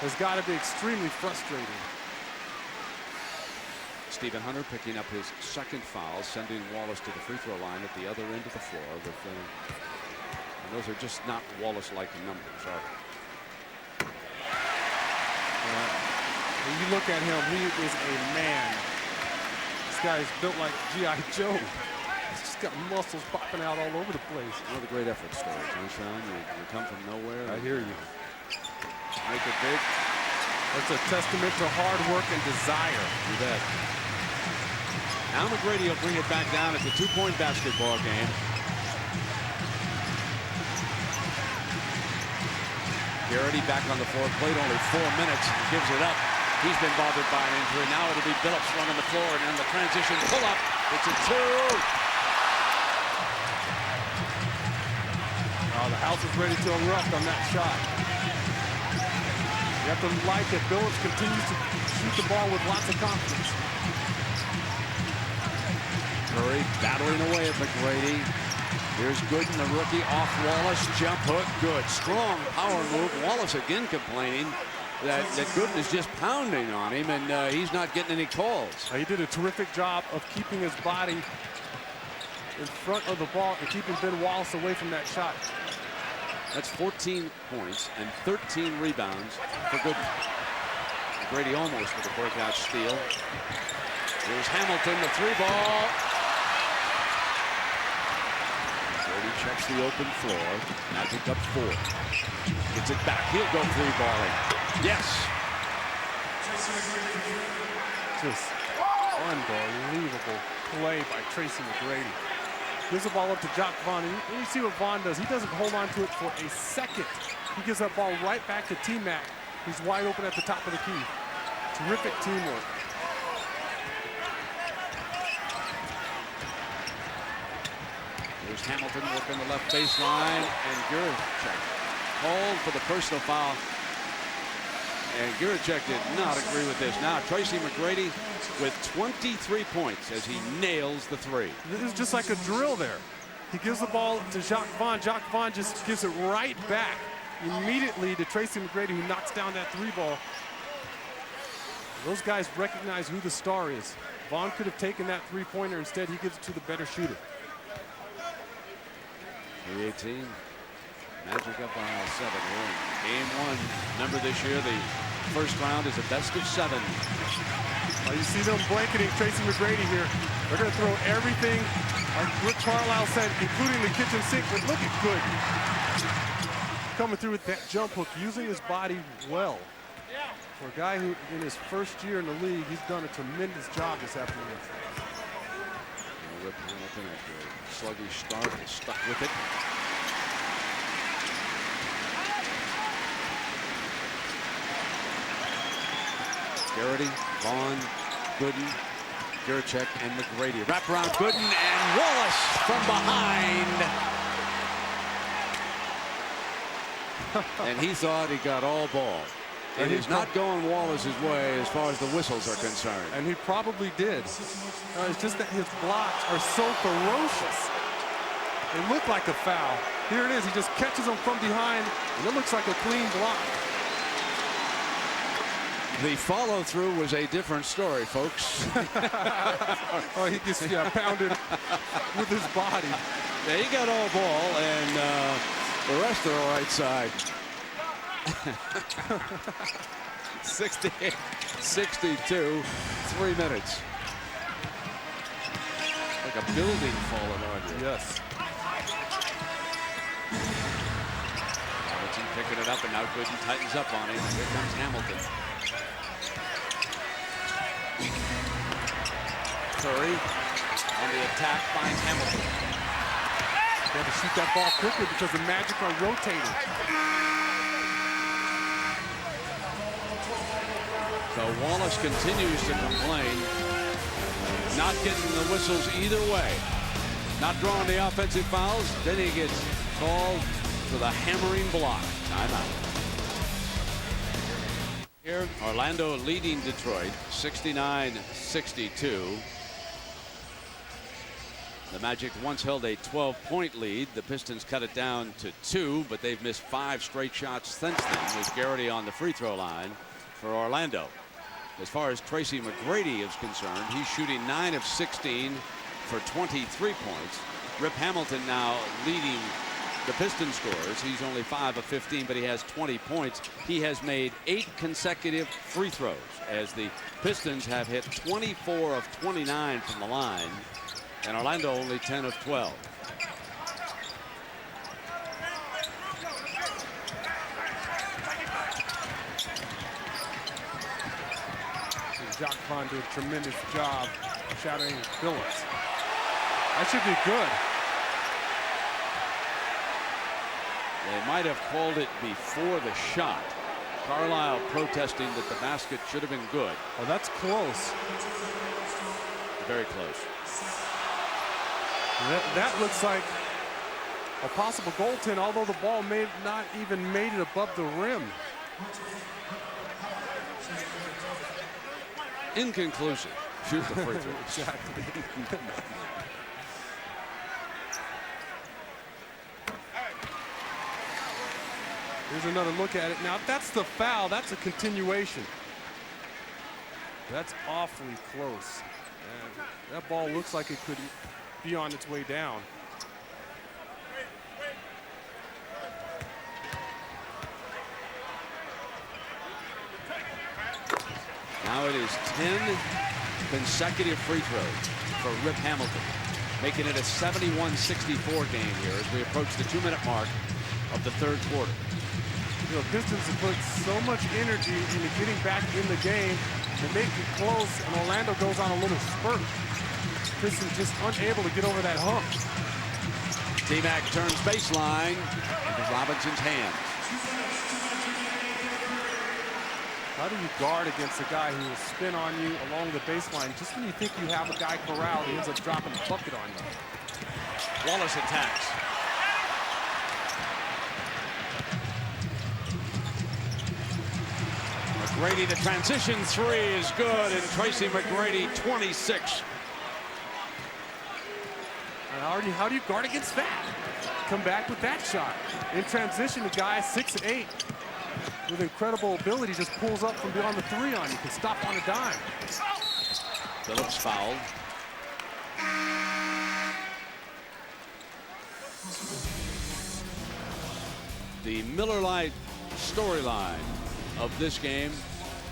has got to be extremely frustrating. Stephen Hunter picking up his second foul, sending Wallace to the free throw line at the other end of the floor. With, and those are just not Wallace-like numbers, are they? When you look at him, he is a man. This guy is built like G.I. Joe. He's just got muscles popping out all over the place. One of the great effort stories, huh, Sean? You come from nowhere. I hear you. Make it big. That's a testament to hard work and desire. You bet. Now McGrady will bring it back down. It's a 2-point basketball game. Garrity back on the floor. Played only 4 minutes. Gives it up. He's been bothered by an injury. Now it'll be Billups running the floor, and then the transition pull up. It's a 2. Oh, the house is ready to erupt on that shot. You have to like that Billups continues to shoot the ball with lots of confidence. Curry battling away at McGrady. Here's Gooden, the rookie, off Wallace. Jump hook, good. Strong power move. Wallace again complaining that Gooden is just pounding on him, and he's not getting any calls. He did a terrific job of keeping his body in front of the ball and keeping Ben Wallace away from that shot. That's 14 points and 13 rebounds for Gooden. McGrady almost with a breakout steal. Here's Hamilton, the 3-ball. McGrady checks the open floor. Magic up 4. Gets it back. He'll go 3-balling. Yes. Just unbelievable play by Tracy McGrady. Gives the ball up to Jock Vaughn, and you see what Vaughn does. He doesn't hold on to it for a second. He gives that ball right back to TMac, who's wide open at the top of the key. Terrific teamwork. There's Hamilton working the left baseline, and Gurchek called for the personal foul. And Gurchek did not agree with this. Now Tracy McGrady with 23 points as he nails the 3. This is just like a drill there. He gives the ball to Jacques Vaughn. Jacques Vaughn just gives it right back immediately to Tracy McGrady, who knocks down that 3-ball. Those guys recognize who the star is. Vaughn could have taken that 3-pointer. Instead, he gives it to the better shooter. 3-18. Magic up by 7 here. Game 1. Remember this year, the first round is a best of 7. You see them blanketing Tracy McGrady here. They're going to throw everything, like Rick Carlisle said, including the kitchen sink, but look at Gooden. coming through with that jump hook, using his body well. For a guy who, in his first year in the league, he's done a tremendous job this afternoon. Rip Hamilton after a sluggish start is stuck with it. Garrity, Vaughn, Gooden, Gurchek, and McGrady. Wrap around Gooden and Wallace from behind. And he thought he got all ball. And he's not going Wallace's way as far as the whistles are concerned. And he probably did. It's just that his blocks are so ferocious. It looked like a foul. Here it is. He just catches him from behind, and it looks like a clean block. The follow-through was a different story, folks. Oh, he gets pounded with his body. Yeah, he got all ball, and the rest are the right side. 68, 62, 3 minutes. Like a building falling on you. Yes. Hamilton picking it up, and now Gooden tightens up on him. Here comes Hamilton. Curry on the attack finds Hamilton. They have to shoot that ball quickly because the Magic are rotating. So Wallace continues to complain. Not getting the whistles either way. Not drawing the offensive fouls. Then he gets called for the hammering block. Timeout. Here, Orlando leading Detroit 69-62. The Magic once held a 12-point lead. The Pistons cut it down to 2, but they've missed 5 straight shots since then, with Garrity on the free throw line for Orlando. As far as Tracy McGrady is concerned, he's shooting 9 of 16 for 23 points. Rip Hamilton now leading the Piston scorers. He's only 5 of 15, but he has 20 points. He has made 8 consecutive free throws, as the Pistons have hit 24 of 29 from the line, and Orlando only 10 of 12. Jacques Vaughn did a tremendous job shadowing Billups. That should be good. They might have called it before the shot. Carlisle protesting that the basket should have been good. Oh, that's close. Very close. That looks like a possible goaltend, although the ball may not even made it above the rim. Inconclusive. Shoot the free throw. Exactly. Here's another look at it. Now, if that's the foul, that's a continuation. That's awfully close. And that ball looks like it could be on its way down. Now it is 10 consecutive free throws for Rip Hamilton, making it a 71-64 game here as we approach the 2-minute mark of the third quarter. You know, Pistons have put so much energy into getting back in the game to make it close, and Orlando goes on a little spurt. Pistons just unable to get over that hump. TMac turns baseline into Robinson's hands. How do you guard against a guy who will spin on you along the baseline just when you think you have a guy corralled, he ends up dropping a bucket on you? Wallace attacks. McGrady, the transition 3 is good, and Tracy McGrady 26. And how do you guard against that? Come back with that shot. In transition, the guy 6'8", with incredible ability, just pulls up from beyond the 3 on you. Can stop on a dime. Billups fouled. The Miller Lite storyline of this game,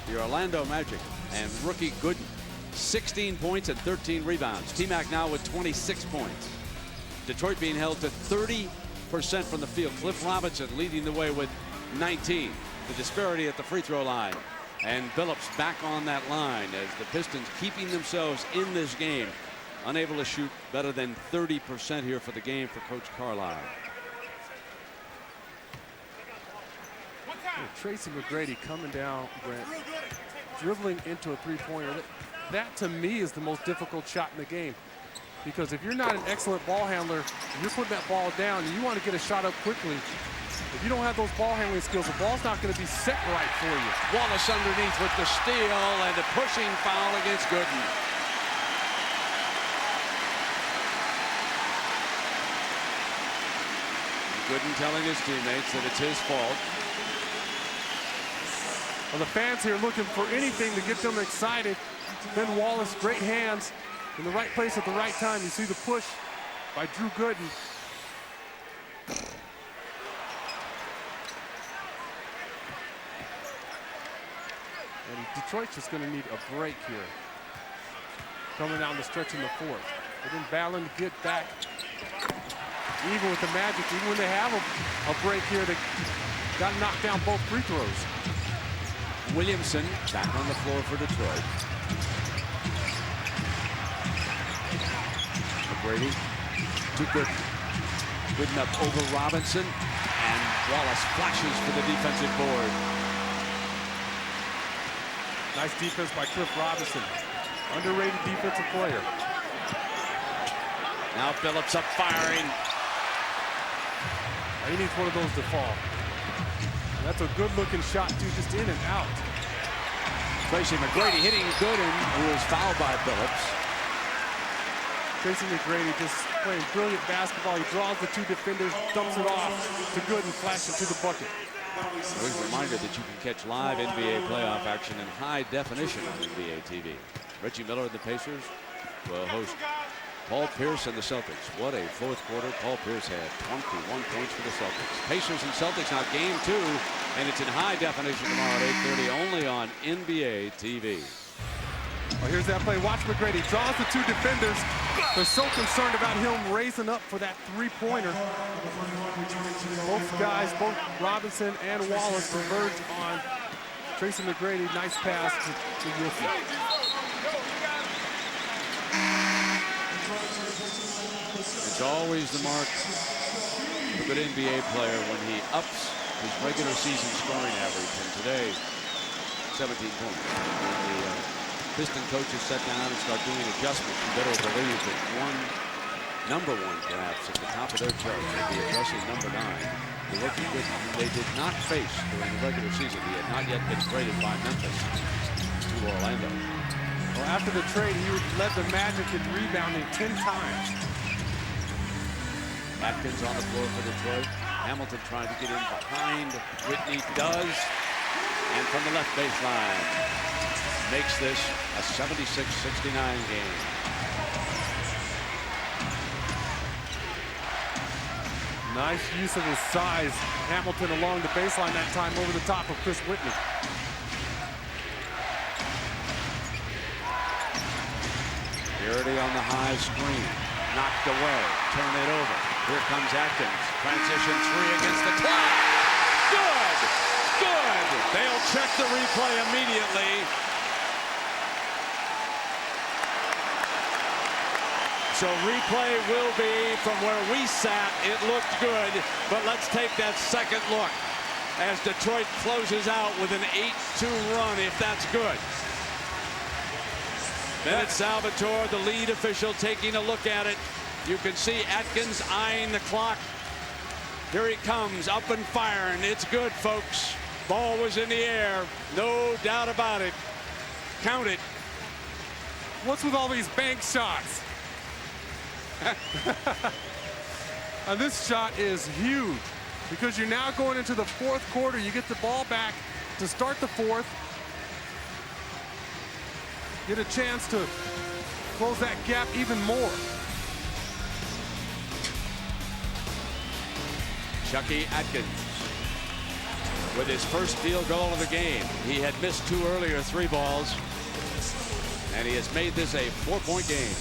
the Orlando Magic and rookie Gooden. 16 points and 13 rebounds. TMac now with 26 points. Detroit being held to 30 40% from the field. Cliff Robinson leading the way with 19. The disparity at the free throw line. And Billups back on that line as the Pistons keeping themselves in this game. Unable to shoot better than 30% here for the game for Coach Carlisle. Tracy McGrady coming down, Brent, dribbling into a three-pointer. That to me is the most difficult shot in the game. Because if you're not an excellent ball handler, you're putting that ball down and you want to get a shot up quickly. If you don't have those ball handling skills, the ball's not going to be set right for you. Wallace underneath with the steal and a pushing foul against Gooden. Gooden telling his teammates that it's his fault. Well, the fans here looking for anything to get them excited. Ben Wallace, great hands in the right place at the right time. You see the push by Drew Gooden. And Detroit's just going to need a break here. Coming down the stretch in the fourth. They've been battling to get back. Even with the Magic, even when they have a break here, they got knocked down both free throws. Williamson back on the floor for Detroit. McGrady to Gooden. Gooden up over Robinson, and Wallace flashes for the defensive board. Nice defense by Cliff Robinson. Underrated defensive player. Now Billups up firing. He needs one of those to fall. And that's a good-looking shot, too, just in and out. Tracy McGrady hitting Gooden, who is fouled by Billups. Tracy McGrady just playing brilliant basketball. He draws the two defenders, dumps it off to Gooden, flashes to the bucket. Always a reminder that you can catch live NBA playoff action in high definition on NBA TV. Reggie Miller and the Pacers will host Paul Pierce and the Celtics. What a fourth quarter. Paul Pierce had 21 points for the Celtics. Pacers and Celtics now game 2, and it's in high definition tomorrow at 8:30 only on NBA TV. Well, here's that play. Watch McGrady draws the two defenders. They're so concerned about him raising up for that three-pointer. Both guys, both Robinson and Wallace, converge on Tracy McGrady. Nice pass to Wilson. It's always the mark of a good NBA player when he ups his regular season scoring average. And today, 17 points. When the Piston coaches sat down and start doing adjustments, you better believe that number one perhaps at the top of their chart would be addressing number 9. The rookie Gooden, who they did not face during the regular season. He had not yet been traded by Memphis to Orlando. Well, after the trade, he led the Magic in rebounding 10 times. Atkins on the floor for Detroit. Hamilton trying to get in behind. Whitney does. And from the left baseline, makes this a 76-69 game. Nice use of his size. Hamilton along the baseline that time over the top of Chris Whitney. Garrity on the high screen. Knocked away. Turn it over. Here comes Atkins. Transition 3 against the clock. Good! Good! They'll check the replay immediately. So replay will be from where we sat. It looked good, but let's take that second look as Detroit closes out with an 8-2 run, if that's good. Bennett Salvatore, the lead official, taking a look at it. You can see Atkins eyeing the clock. Here he comes, up and firing. It's good, folks. Ball was in the air. No doubt about it. Count it. What's with all these bank shots? And this shot is huge because you're now going into the fourth quarter. You get the ball back to start the fourth. Get a chance to close that gap even more. Chucky Atkins with his first field goal of the game. He had missed 2 earlier 3 balls, and he has made this a 4-point game.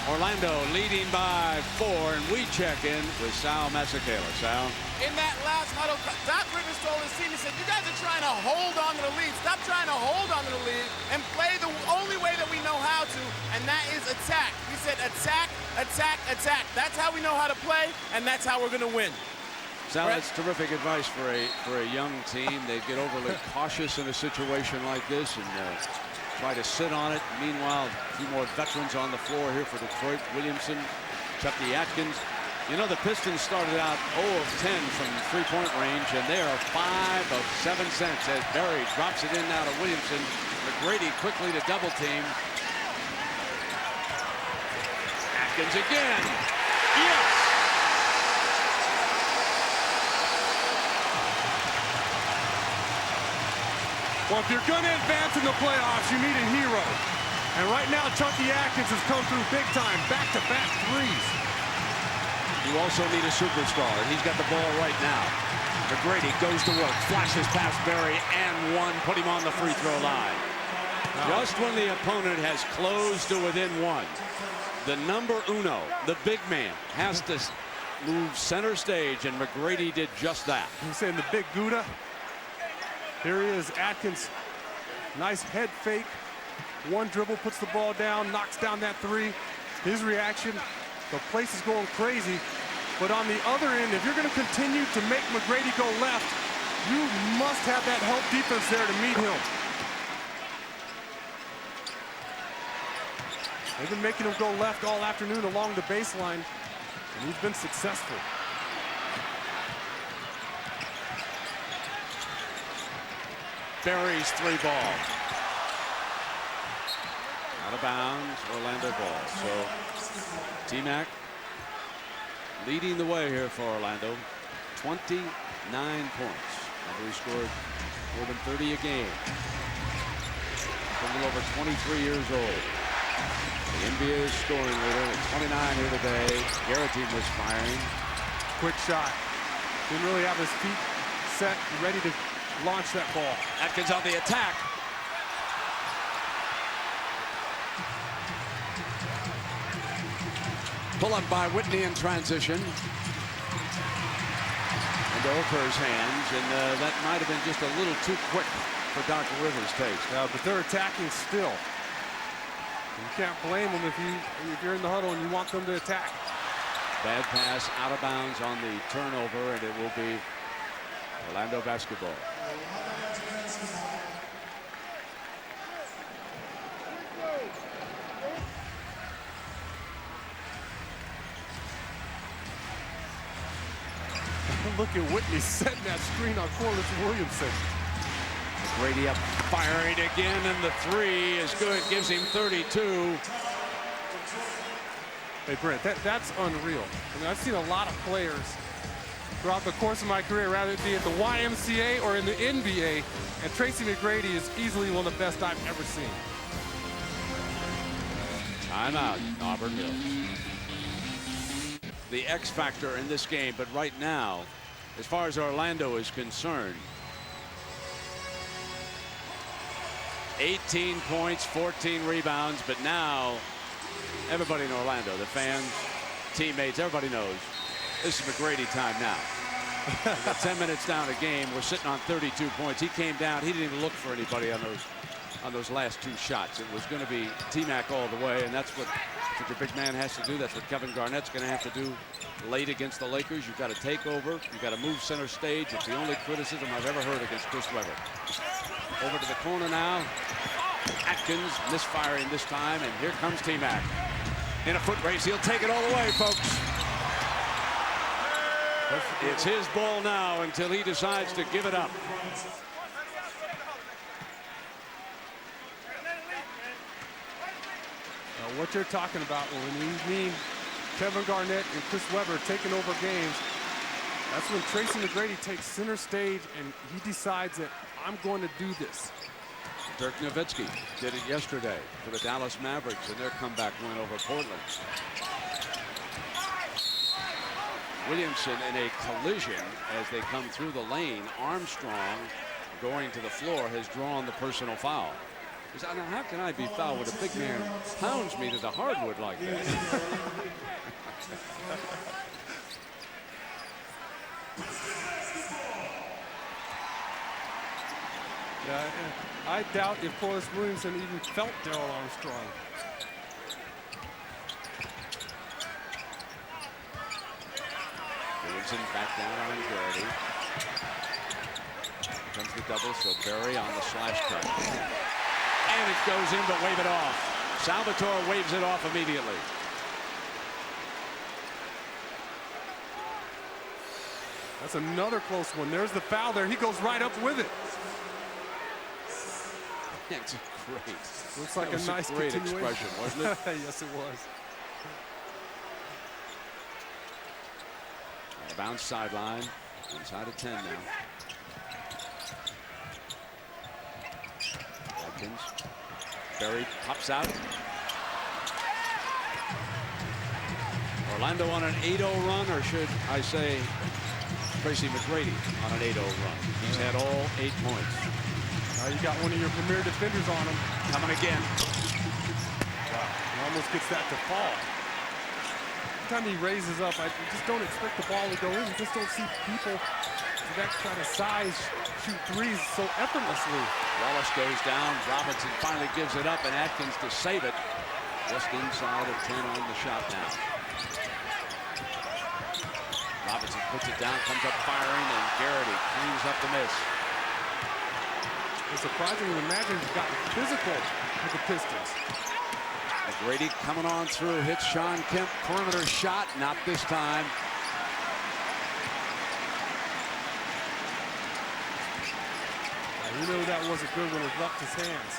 Orlando leading by 4, and we check in with Sal Masakela. Sal? In that last huddle, Doc Rivers told his team, he said, you guys are trying to hold on to the lead. Stop trying to hold on to the lead and play the only way that we know how to, and that is attack. He said attack, attack, attack. That's how we know how to play, and that's how we're going to win. Sal, that's terrific advice for a young team. They get overly cautious in a situation like this and try to sit on it. Meanwhile, a few more veterans on the floor here for Detroit. Williamson, Chucky Atkins. You know, the Pistons started out 0 of 10 from three-point range, and they are 5 of 7 cents as Barry drops it in now to Williamson. McGrady quickly to double team. Atkins again. Yes! Well, if you're going to advance in the playoffs, you need a hero. And right now, Chucky Atkins has come through big time, back-to-back threes. You also need a superstar, and he's got the ball right now. McGrady goes to work, flashes past Barry, and one, put him on the free throw line. Just when the opponent has closed to within 1, the number uno, the big man, has to move center stage, and McGrady did just that. He's saying the big Gouda. Here he is, Atkins. Nice head fake. One dribble, puts the ball down, knocks down that three. His reaction, the place is going crazy. But on the other end, if you're going to continue to make McGrady go left, you must have that help defense there to meet him. They've been making him go left all afternoon along the baseline, and he's been successful. Barry's three ball. Out of bounds, Orlando ball. So TMac leading the way here for Orlando. 29 points. Remember, he scored more than 30 a game. A little over 23 years old. The NBA scoring leader at 29 here today. Garrity was firing. Quick shot. Didn't really have his feet set, ready to launch that ball. Atkins on the attack. Pull up by Whitney in transition. Into Oker's hands, and that might have been just a little too quick for Dr. Rivers' taste. Yeah, but they're attacking still. You can't blame them if you're in the huddle and you want them to attack. Bad pass out of bounds on the turnover, and it will be Orlando basketball. Look at Whitney setting that screen on Corliss Williamson. Brady up, firing again, and the three is good. Gives him 32. Hey, Brent, that's unreal. I mean, I've seen a lot of players throughout the course of my career, rather it be at the YMCA or in the NBA, and Tracy McGrady is easily one of the best I've ever seen. Timeout, Auburn Hills. The X factor in this game, but right now, as far as Orlando is concerned, 18 points, 14 rebounds, but now everybody in Orlando, the fans, teammates, everybody knows this is McGrady time now. 10 minutes down a game, we're sitting on 32 points. He came down, he didn't even look for anybody on those last two shots. It was going to be TMac all the way, and that's what your big man has to do. That's what Kevin Garnett's going to have to do late against the Lakers. You've got to take over. You've got to move center stage. It's the only criticism I've ever heard against Chris Webber. Over to the corner now. Atkins misfiring this time, and here comes TMac. In a foot race, he'll take it all the way, folks. It's his ball now until he decides to give it up. What you're talking about when you mean Kevin Garnett and Chris Webber taking over games, that's when Tracy McGrady takes center stage and he decides that I'm going to do this. Dirk Nowitzki did it yesterday for the Dallas Mavericks in their comeback win over Portland. Williamson in a collision as they come through the lane. Armstrong going to the floor has drawn the personal foul. Now, how can I be fouled when a big man pounds me to the hardwood like that? Yeah, I doubt if Corliss Williamson even felt Darrell Armstrong. Williamson back down on Garrity. Comes the double, so Berry on the slash cut. And it goes in, but wave it off. Salvatore waves it off immediately. That's another close one. There's the foul there. He goes right up with it. It's great. Looks like a nice great expression, wasn't it? Yes, it was. On the bounce sideline. Inside of 10 now. Watkins. Berry pops out. Orlando on an 8-0 run, or should I say Tracy McGrady on an 8-0 run. He's had all 8 points. Now you got one of your premier defenders on him. Coming again. Wow. He almost gets that to fall. Every time he raises up, I just don't expect the ball to go in. You just don't see people that kind of size shoot threes so effortlessly. Wallace goes down. Robinson finally gives it up, and Atkins to save it. Just inside of 10 on the shot now. Robinson puts it down, comes up firing, and Garrity cleans up the miss. It's surprising to imagine he's gotten physical with the Pistons. McGrady coming on through, hits Sean Kemp, perimeter shot, not this time. You knew that wasn't good when it left his hands.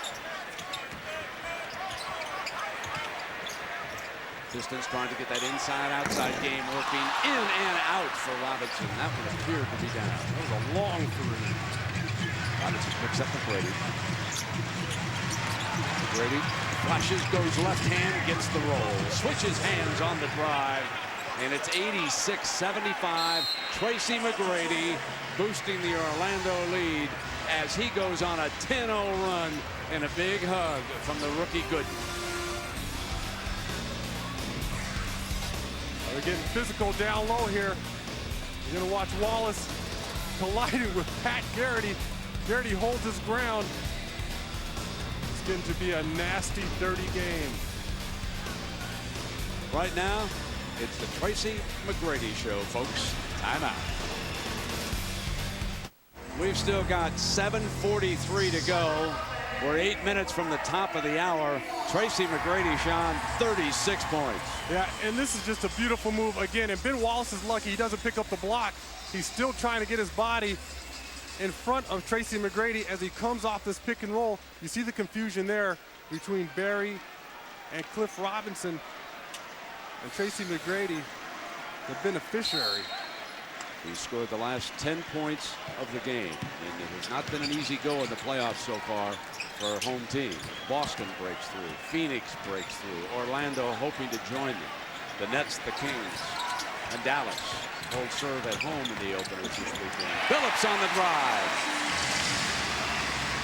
Pistons trying to get that inside-outside game working in and out for Robinson. That one appeared to be down. That was a long three. Robinson picks up McGrady. McGrady flashes, goes left hand, gets the roll. Switches hands on the drive. And it's 86-75. Tracy McGrady boosting the Orlando lead as he goes on a 10-0 run, and a big hug from the rookie Gooden. They're getting physical down low here. You're going to watch Wallace colliding with Pat Garrity. Garrity holds his ground. It's getting to be a nasty, dirty game. Right now, it's the Tracy McGrady show, folks. Timeout. We've still got 7:43 to go. We're 8 minutes from the top of the hour. Tracy McGrady, Sean, 36 points. Yeah, and this is just a beautiful move again. And Ben Wallace is lucky he doesn't pick up the block. He's still trying to get his body in front of Tracy McGrady as he comes off this pick and roll. You see the confusion there between Barry and Cliff Robinson. And Tracy McGrady, the beneficiary. He scored the last 10 points of the game, and it has not been an easy go in the playoffs so far for home team. Boston breaks through, Phoenix breaks through, Orlando hoping to join them. The Nets, the Kings, and Dallas hold serve at home in the openers this weekend. Billups on the drive.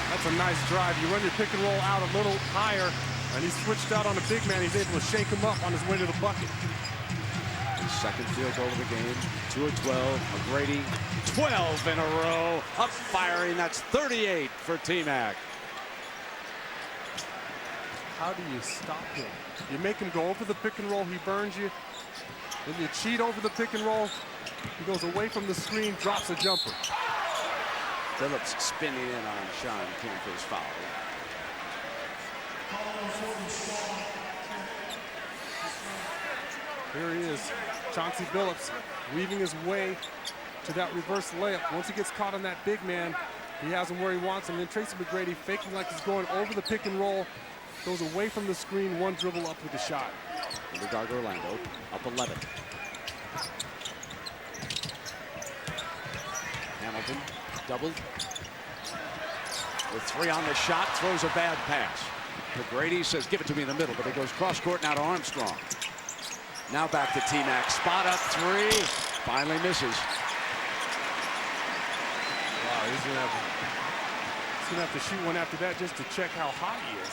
That's a nice drive. You run your pick and roll out a little higher, and he switched out on the big man. He's able to shake him up on his way to the bucket. Second field goal of the game, 2 of 12. McGrady, 12 in a row. Up firing, that's 38 for TMac. How do you stop him? You make him go over the pick and roll, he burns you. Then you cheat over the pick and roll. He goes away from the screen, drops a jumper. Billups spinning in on Sean Kemp is foul. Here he is, Chauncey Billups, weaving his way to that reverse layup. Once he gets caught on that big man, he has him where he wants him. Then Tracy McGrady faking like he's going over the pick and roll, goes away from the screen, one dribble up with the shot. Underdog Orlando, up 11. Hamilton, doubled. With 3 on the shot, throws a bad pass. McGrady says, give it to me in the middle, but it goes cross court now to Armstrong. Now back to TMac, spot up 3, finally misses. Wow, he's gonna have to shoot one after that just to check how hot he is.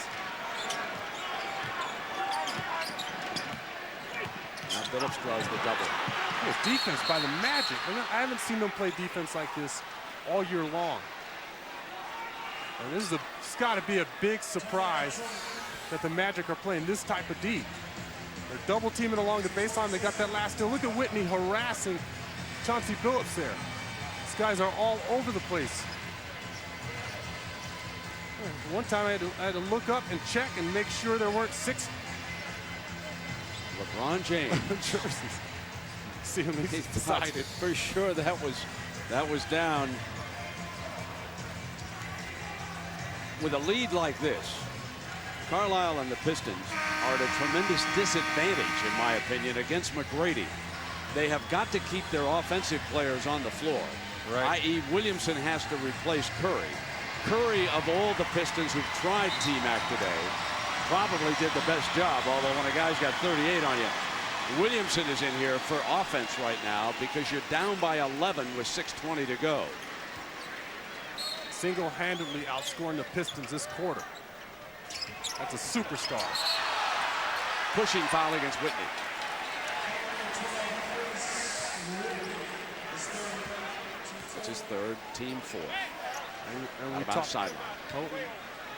Now Billups draws the double. Good defense by the Magic. I haven't seen them play defense like this all year long. And this is it's got to be a big surprise that the Magic are playing this type of D. They're double teaming along the baseline. They got that last steal. Look at Whitney harassing Chauncey Billups there. These guys are all over the place. One time I had to look up and check and make sure there weren't 6 LeBron James jerseys. See him, he's decided. For sure that was down. With a lead like this, Carlisle and the Pistons are at a tremendous disadvantage, in my opinion, against McGrady. They have got to keep their offensive players on the floor, right. i.e. Williamson has to replace Curry. Curry, of all the Pistons who've tried TMac today, probably did the best job, although when a guy's got 38 on you. Williamson is in here for offense right now because you're down by 11 with 6:20 to go. Single-handedly outscoring the Pistons this quarter. That's a superstar. Pushing foul against Whitney. That's his third, team 4. And we about talked sideline.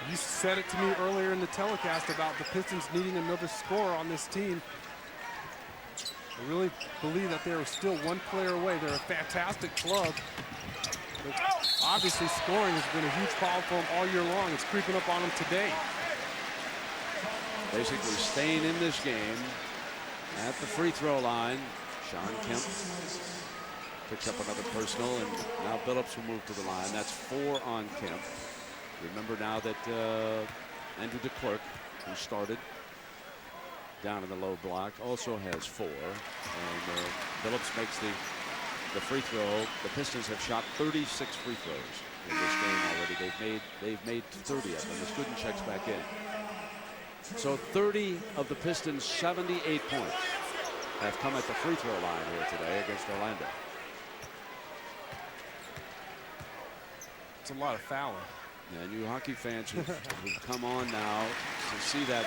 You said it to me earlier in the telecast about the Pistons needing another scorer on this team. I really believe that they're still one player away. They're a fantastic club. But obviously, scoring has been a huge problem for them all year long. It's creeping up on them today. Basically staying in this game at the free throw line. Sean Kemp picks up another personal, and now Billups will move to the line. That's 4 on Kemp. Remember now that Andrew DeClerc, who started down in the low block, also has 4. And Billups makes the free throw. The Pistons have shot 36 free throws in this game already. They've made 30 of them as Gooden checks back in. So 30 of the Pistons' 78 points have come at the free throw line here today against Orlando. It's a lot of fouling. And you hockey fans who've come on now to see that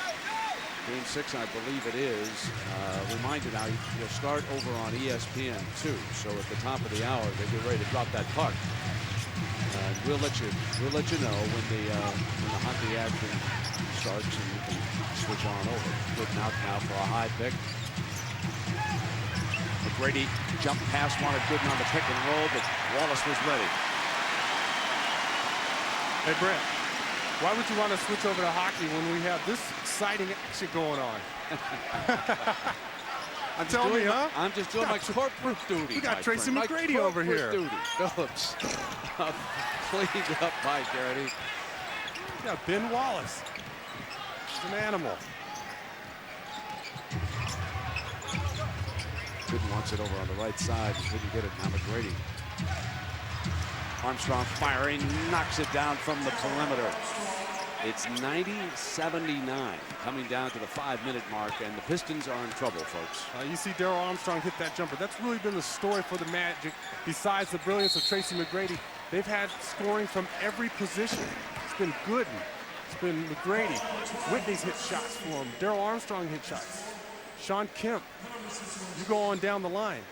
Game 6, I believe it is, reminder now, you'll start over on ESPN2. So at the top of the hour, they get ready to drop that puck. We'll let you know when the hockey action starts, and you can switch on over. Gooden out now for a high pick. McGrady jumped past, wanted Gooden on the pick and roll, but Wallace was ready. Hey, Brent, why would you want to switch over to hockey when we have this exciting action going on? Tell me, huh? I'm just doing my corporate duty. You got Tracy McGrady over here. Duty. Billups cleaned up by Garrity. You got Ben Wallace. He's an animal. Gooden wants it over on the right side. Didn't get it. Now McGrady. Armstrong firing, knocks it down from the perimeter. It's 90-79, coming down to the 5-minute mark, and the Pistons are in trouble, folks. You see Darrell Armstrong hit that jumper. That's really been the story for the Magic. Besides the brilliance of Tracy McGrady, they've had scoring from every position. It's been Gooden. It's been McGrady. Whitney's hit shots for him. Darrell Armstrong hit shots. Sean Kemp. You go on down the line.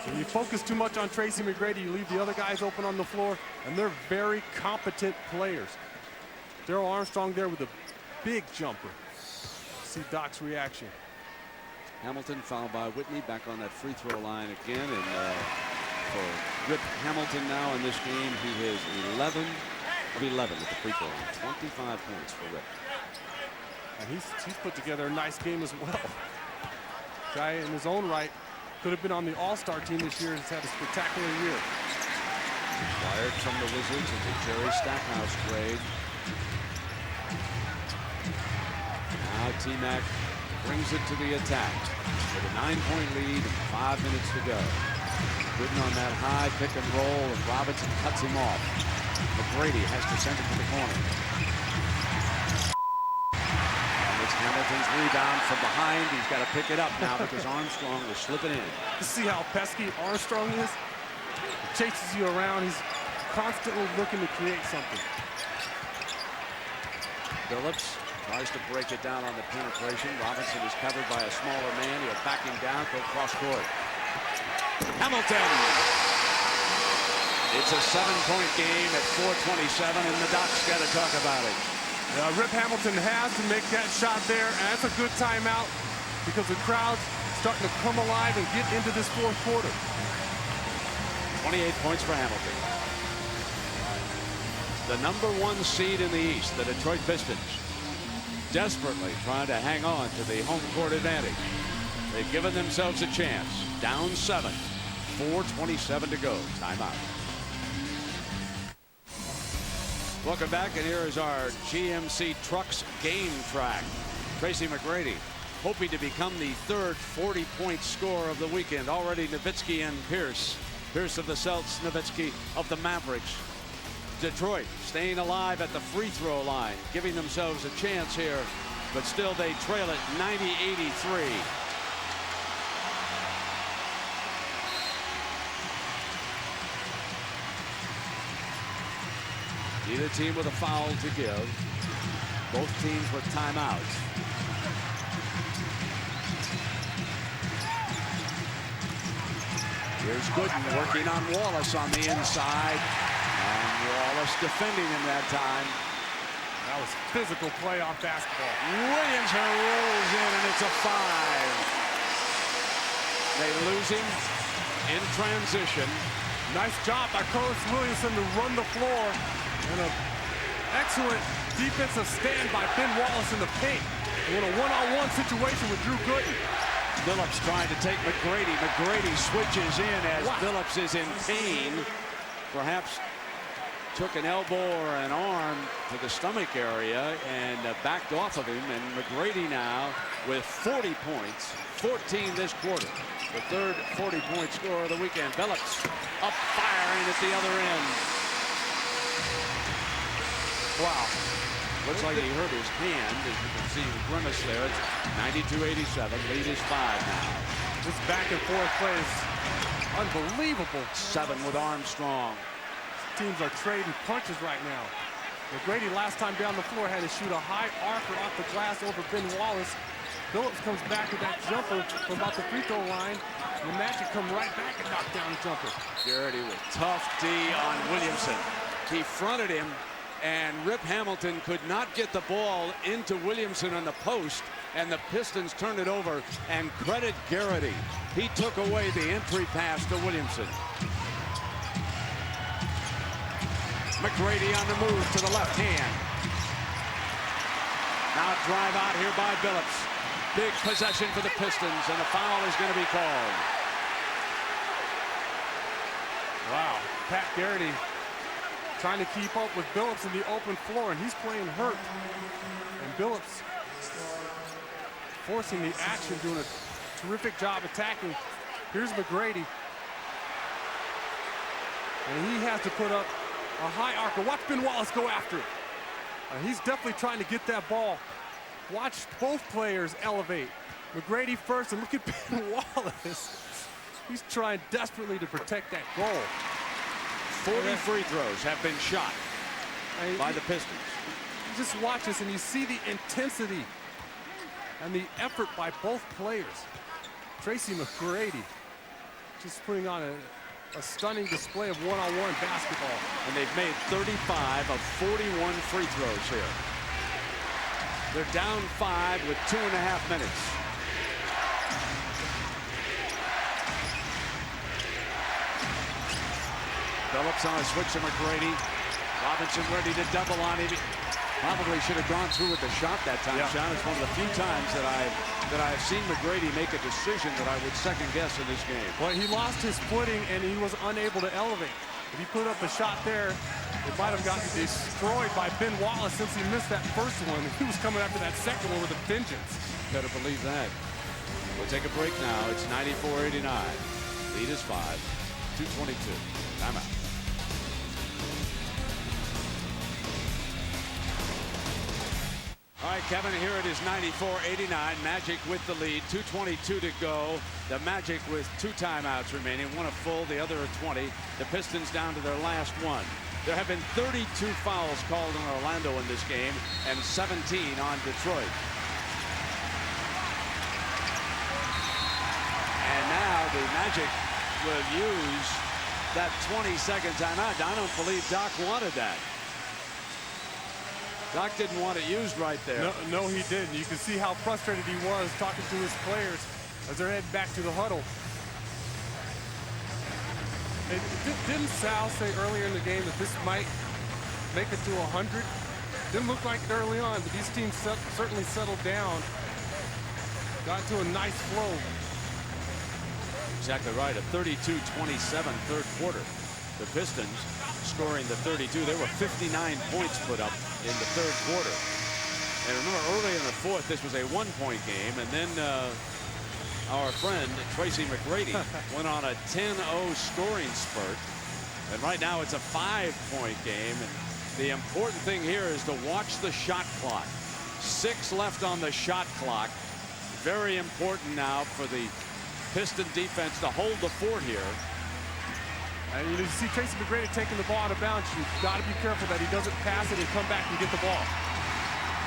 When you focus too much on Tracy McGrady, you leave the other guys open on the floor, and they're very competent players. Darrell Armstrong there with a big jumper. See Doc's reaction. Hamilton fouled by Whitney, back on that free throw line again, and for Rip Hamilton now in this game, he is 11 of 11 at the free throw line. 25 points for Rip. And he's put together a nice game as well. Guy in his own right could have been on the All-Star team this year and has had a spectacular year. Wired from the Wizards into Jerry Stackhouse trade. Now TMac brings it to the attack with a 9-point lead and 5 minutes to go. Gooden on that high pick and roll, and Robinson cuts him off. McGrady has to send it to the corner. Hamilton's rebound from behind. He's got to pick it up now because Armstrong was slipping in. You see how pesky Armstrong is? He chases you around. He's constantly looking to create something. Billups tries to break it down on the penetration. Robinson is covered by a smaller man. He'll back him down, go cross court. Hamilton. It's a 7-point game at 4:27, and the Doc's got to talk about it. Rip Hamilton has to make that shot there, and that's a good timeout because the crowd's starting to come alive and get into this fourth quarter. 28 points for Hamilton. The #1 seed in the East, the Detroit Pistons, desperately trying to hang on to the home court advantage. They've given themselves a chance. Down 7, 4:27 to go. Timeout. Welcome back, and here is our GMC Trucks game track. Tracy McGrady hoping to become the third 40-point scorer of the weekend. Already Nowitzki and Pierce. Pierce of the Celtics, Nowitzki of the Mavericks. Detroit staying alive at the free throw line, giving themselves a chance here, but still they trail it 90-83. Neither team with a foul to give. Both teams with timeouts. Here's Gooden working on Wallace on the inside. And Wallace defending him that time. That was physical playoff basketball. Williamson rolls in, and it's a 5. They lose him in transition. Nice job by Coach Williamson to run the floor. And an excellent defensive stand by Ben Wallace in the paint. In a one-on-one situation with Drew Gooden. Billups trying to take McGrady. McGrady switches in as Billups is in pain. Perhaps took an elbow or an arm to the stomach area and backed off of him. And McGrady now with 40 points, 14 this quarter. The third 40-point scorer of the weekend. Billups up firing at the other end. Wow. Looks like he hurt his hand, as you can see the grimace there. It's 92-87. Lead is 5 now. This back and forth play is unbelievable. 7 with Armstrong. Teams are trading punches right now. McGrady last time down the floor had to shoot a high arcer off the glass over Ben Wallace. Billups comes back with that jumper from about the free throw line. The Magic come right back and knock down the jumper. Garrity with tough D on Williamson. He fronted him, and Rip Hamilton could not get the ball into Williamson on the post, and the Pistons turned it over, and credit Garrity. He took away the entry pass to Williamson. McGrady on the move to the left hand. Now drive out here by Billups. Big possession for the Pistons, and a foul is going to be called. Wow, Pat Garrity trying to keep up with Billups in the open floor, and he's playing hurt. And Billups forcing the action, doing a terrific job attacking. Here's McGrady. And he has to put up a high arcer. Watch Ben Wallace go after it. He's definitely trying to get that ball. Watch both players elevate. McGrady first, and look at Ben Wallace. He's trying desperately to protect that goal. 40 free throws have been shot by the Pistons. You just watch this and you see the intensity and the effort by both players. Tracy McGrady just putting on a stunning display of one-on-one basketball. And they've made 35 of 41 free throws here. They're down 5 with 2.5 minutes. Billups on a switch to McGrady. Robinson ready to double on him. Probably should have gone through with the shot that time, Sean. It's one of the few times that I've seen McGrady make a decision that I would second guess in this game. Well, he lost his footing and he was unable to elevate. If he put up a shot there, it might have gotten destroyed by Ben Wallace since he missed that first one. He was coming after that second one with a vengeance. Better believe that. We'll take a break now. It's 94-89. Lead is 5. 2:22. Timeout. All right, right, Kevin, here it is 94-89. Magic with the lead. 2:22 to go. The Magic with 2 timeouts remaining. One a full, the other a 20. The Pistons down to their last one. There have been 32 fouls called on Orlando in this game and 17 on Detroit. And now the Magic will use that 20-second timeout. I don't believe Doc wanted that. Doc didn't want it used right there. No, he didn't. You can see how frustrated he was talking to his players as they're heading back to the huddle. Didn't Sal say earlier in the game that this might make it to 100? Didn't look like it early on, but these teams certainly settled down. Got to a nice flow. Exactly right. A 32-27 third quarter. The Pistons scoring the 32. There were 59 points put up in the third quarter. And remember, early in the fourth, this was a 1-point game. And then our friend Tracy McGrady went on a 10-0 scoring spurt. And right now it's a 5-point game. And the important thing here is to watch the shot clock. 6 left on the shot clock. Very important now for the Piston defense to hold the fort here. And you see Tracy McGrady taking the ball out of bounds. You've got to be careful that he doesn't pass it and come back and get the ball.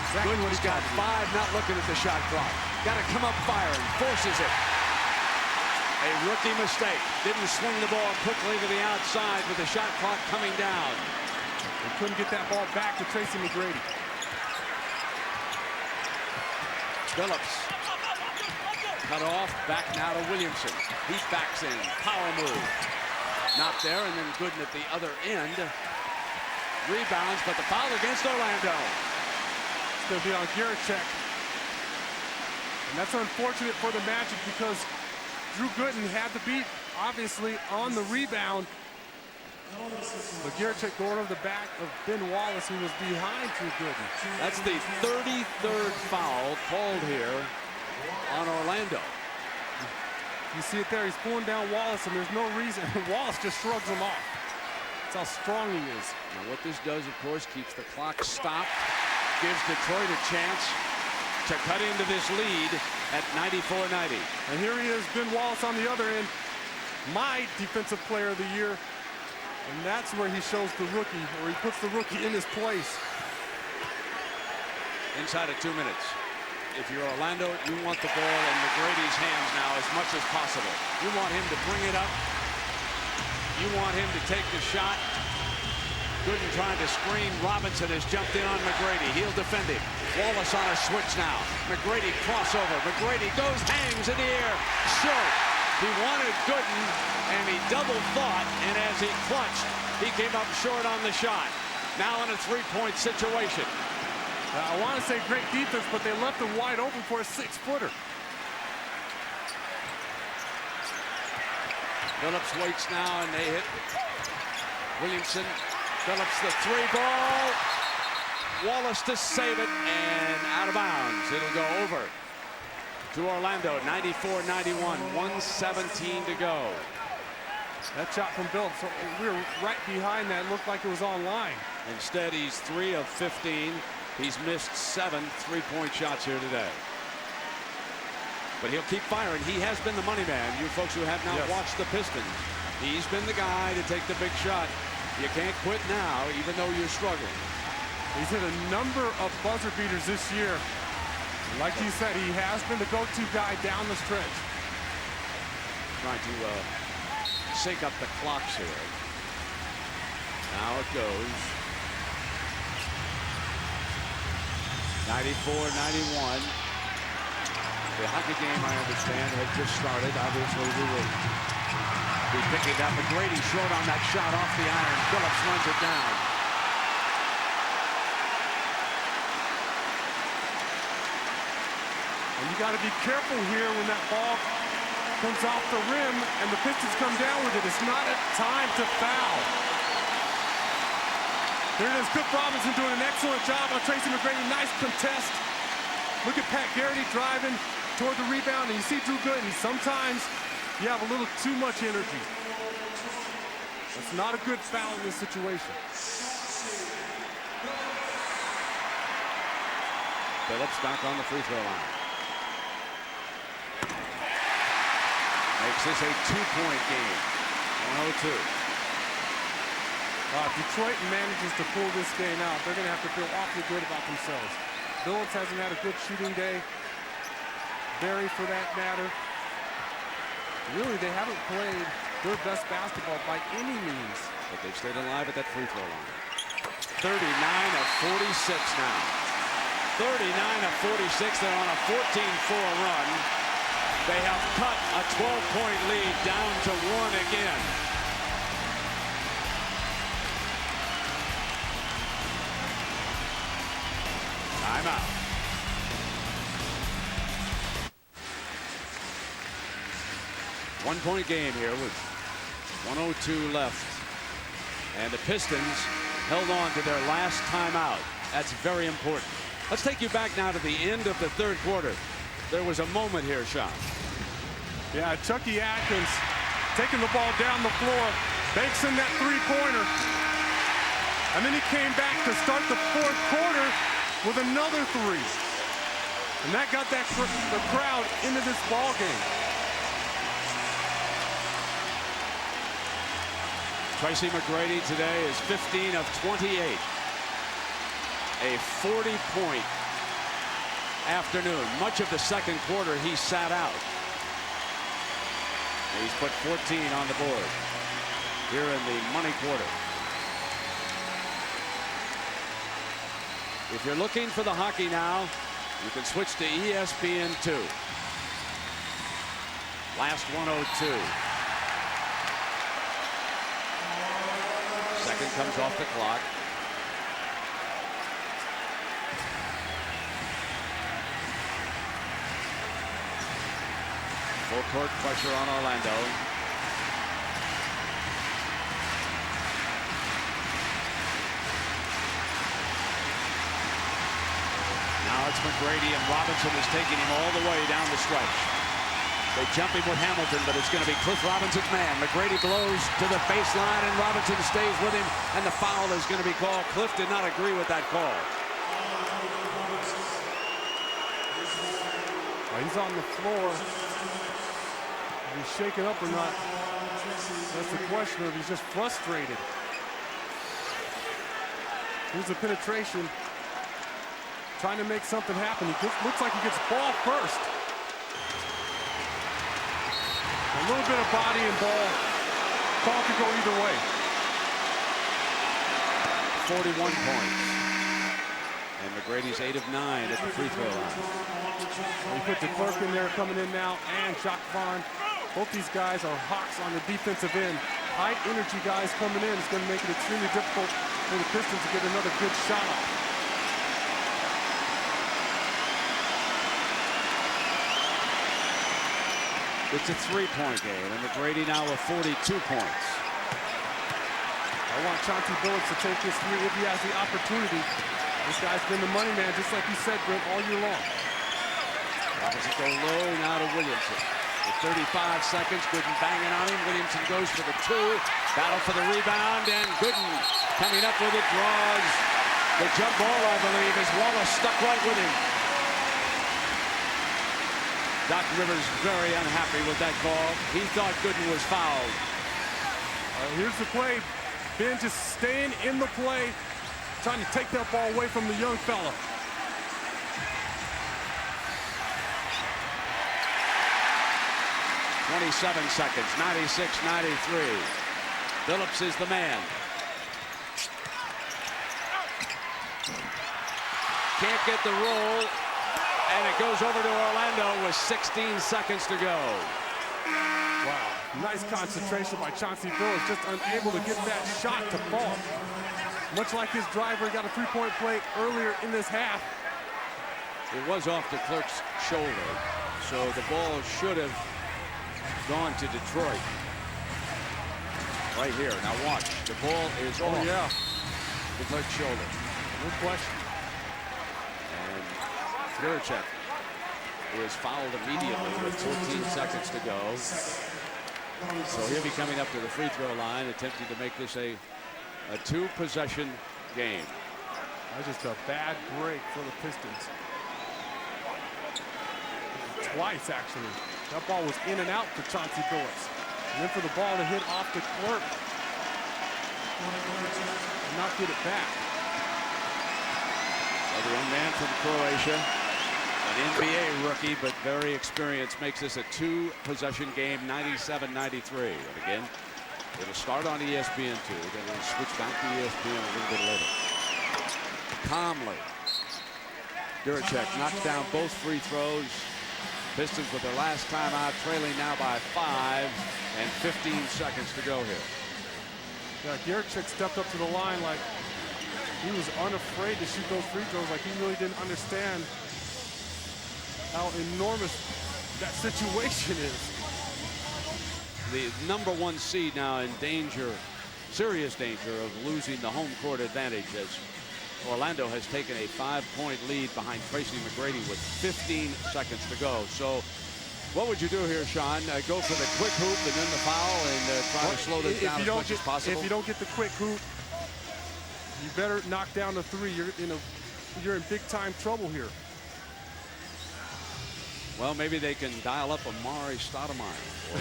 Exactly what he's got. 5, not looking at the shot clock. Got to come up firing. Forces it. A rookie mistake. Didn't swing the ball quickly to the outside with the shot clock coming down. He couldn't get that ball back to Tracy McGrady. Billups. Cut off. Back now to Williamson. He backs in. Power move. Not there, and then Gooden at the other end. Rebounds, but the foul against Orlando. It's going to be on Garachek. And that's unfortunate for the Magic because Drew Gooden had the beat, obviously, on the rebound. But Garachek going over the back of Ben Wallace, who was behind Drew Gooden. That's the 33rd foul called here on Orlando. You see it there. He's pulling down Wallace, and there's no reason. Wallace just shrugs him off. That's how strong he is. Now what this does, of course, keeps the clock stopped, gives Detroit a chance to cut into this lead at 94-90. And here he is, Ben Wallace on the other end, my defensive player of the year. And that's where he shows the rookie, or he puts the rookie in his place. Inside of 2 minutes. If you're Orlando, you want the ball in McGrady's hands now as much as possible. You want him to bring it up. You want him to take the shot. Gooden trying to screen. Robinson has jumped in on McGrady. He'll defend him. Wallace on a switch now. McGrady crossover. McGrady goes, hangs in the air. Short. He wanted Gooden, and he double thought, and as he clutched, he came up short on the shot. Now in a 3-point situation. I want to say great defense, but they left him wide open for a 6-footer. Billups waits now, and they hit Williamson. Billups the 3-ball. Wallace to save it, and out of bounds. It'll go over to Orlando. 94-91, 1:17 to go. That shot from Billups, so we were right behind that. It looked like it was on line. Instead, he's 3 of 15. He's missed 7 3-point shots here today. But he'll keep firing. He has been the money man. You folks who have not watched the Pistons, he's been the guy to take the big shot. You can't quit now, even though you're struggling. He's hit a number of buzzer beaters this year. Like he said, he has been the go-to guy down the stretch. Trying to sync up the clocks here. Now it goes. 94-91. The hockey game, I understand, had just started. Obviously, we will be picking up. McGrady short on that shot off the iron. Billups runs it down. And you got to be careful here when that ball comes off the rim and the Pistons come down with it. It's not a time to foul. There it is, Cook Robinson doing an excellent job on Tracy McGrady. Nice contest. Look at Pat Garrity driving toward the rebound, and you see Drew Gooden. Sometimes you have a little too much energy. That's not a good foul in this situation. Billups back on the free throw line. Makes this a 2-point game. 102. Detroit manages to pull this game out. They're going to have to feel awfully good about themselves. Billups hasn't had a good shooting day. Barry, for that matter. Really, they haven't played their best basketball by any means. But they've stayed alive at that free throw line. 39 of 46 now. 39 of 46. They're on a 14-4 run. They have cut a 12-point lead down to 1 again. Timeout. One-point game here with 102 left. And the Pistons held on to their last timeout. That's very important. Let's take you back now to the end of the third quarter. There was a moment here, Sean. Yeah, Chucky Atkins taking the ball down the floor, banks in that three-pointer. And then he came back to start the fourth quarter with another three. And that got the crowd into this ball game. Tracy McGrady today is 15 of 28. A 40-point afternoon. Much of the second quarter he sat out. He's put 14 on the board here in the money quarter. If you're looking for the hockey now, you can switch to ESPN2. Last 102. Second comes off the clock. Full court pressure on Orlando. Now it's McGrady, and Robinson is taking him all the way down the stretch. They jump him with Hamilton, but it's going to be Cliff Robinson's man. McGrady blows to the baseline, and Robinson stays with him, and the foul is going to be called. Cliff did not agree with that call. Well, he's on the floor. If he's shaken up or not, that's the question, or if he's just frustrated. Here's the penetration. Trying to make something happen. He looks like he gets ball first. A little bit of body and ball. Call could go either way. 41 points. And McGrady's 8 of 9 at the free throw line. We put the Clerk in there coming in now, and Jacques Vaughn. Both these guys are hawks on the defensive end. High energy guys coming in. It's going to make it extremely difficult for the Pistons to get another good shot off. It's a 3-point game, and McGrady now with 42 points. I want Chauncey Billups to take this three if he has the opportunity. This guy's been the money man, just like you said, Brent, all year long. Robinson go low now to Williamson. With 35 seconds, Gooden banging on him. Williamson goes for the 2. Battle for the rebound, and Gooden coming up with it, draws the jump ball, I believe, as Wallace stuck right with him. Doc Rivers very unhappy with that call. He thought Gooden was fouled. Here's the play. Ben just staying in the play, trying to take that ball away from the young fella. .27 seconds, 96-93. Billups is the man. Can't get the roll, and it goes over to Orlando with 16 seconds to go. Wow, nice concentration by Chauncey Billups, just unable to get that shot to fall. Much like his driver, got a three-point play earlier in this half. It was off the Clerk's shoulder, so the ball should have gone to Detroit. Right here. Now watch. The ball is off the Clerk's shoulder. No question. And Gurchek is fouled immediately with 14 seconds to go. So he'll be coming up to the free throw line, attempting to make this a two-possession game. That's just a bad break for the Pistons. twice, actually. That ball was in and out for Chauncey Billups. And then for the ball to hit off the clerk. And not get it back. The young man from Croatia, an NBA rookie, but very experienced, makes this a 2-possession game, 97-93. And again, it'll start on ESPN2, then it'll switch back to ESPN a little bit later. Calmly, Juracek knocks down both free throws. Pistons with their last timeout, trailing now by 5 and 15 seconds to go here. Yeah, Juracek stepped up to the line like he was unafraid to shoot those free throws, like he really didn't understand how enormous that situation is. The #1 seed now in danger, serious danger of losing the home court advantage as Orlando has taken a 5-point lead behind Tracy McGrady with 15 seconds to go. So what would you do here, Sean? Go for the quick hoop and then the foul and try to slow this down as much as possible? If you don't get the quick hoop, you better knock down the 3. You're in big time trouble here. Well, maybe they can dial up Amari Stoudemire or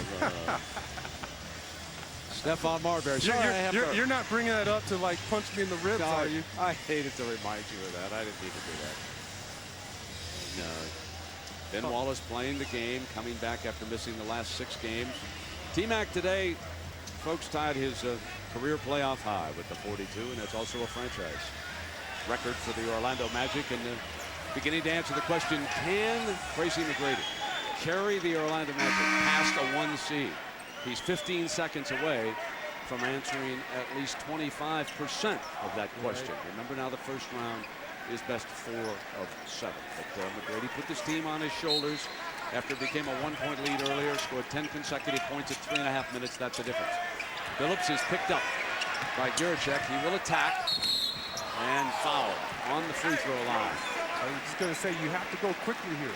Stephon Marbury. Sorry, you're not bringing that up to like punch me in the ribs, are you? I hated to remind you of that. I didn't need to do that. No. Ben Wallace playing the game, coming back after missing the last 6 games. TMac today, folks, tied his career playoff high with the 42, and that's also a franchise record for the Orlando Magic. And beginning to answer the question, can Tracy McGrady carry the Orlando Magic past a 1 seed? He's 15 seconds away from answering at least 25% of that question. Remember now, the first round is best 4 of 7. But McGrady put this team on his shoulders after it became a 1-point lead earlier, scored 10 consecutive points at 3.5 minutes. That's the difference. Billups is picked up by Juracek. He will attack and foul on the free throw line. I was just going to say, you have to go quickly here.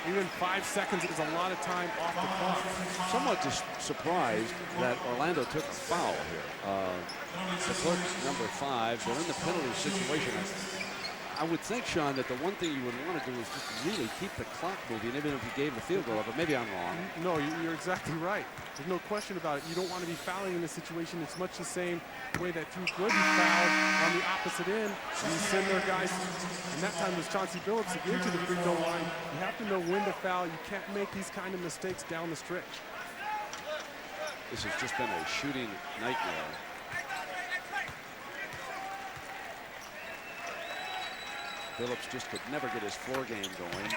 Even 5 seconds is a lot of time off the clock. Somewhat surprised that Orlando took a foul here. The clerk number 5, they're in the penalty situation. I would think, Sean, that the one thing you would want to do is just really keep the clock moving, even if you gave the field goal, but maybe I'm wrong. No, you're exactly right. There's no question about it. You don't want to be fouling in this situation. It's much the same way that Drew Gooden fouled on the opposite end. And you send their guys, and that time was Chauncey Billups into the free throw line. You have to know when to foul. You can't make these kind of mistakes down the stretch. This has just been a shooting nightmare. Billups just could never get his floor game going.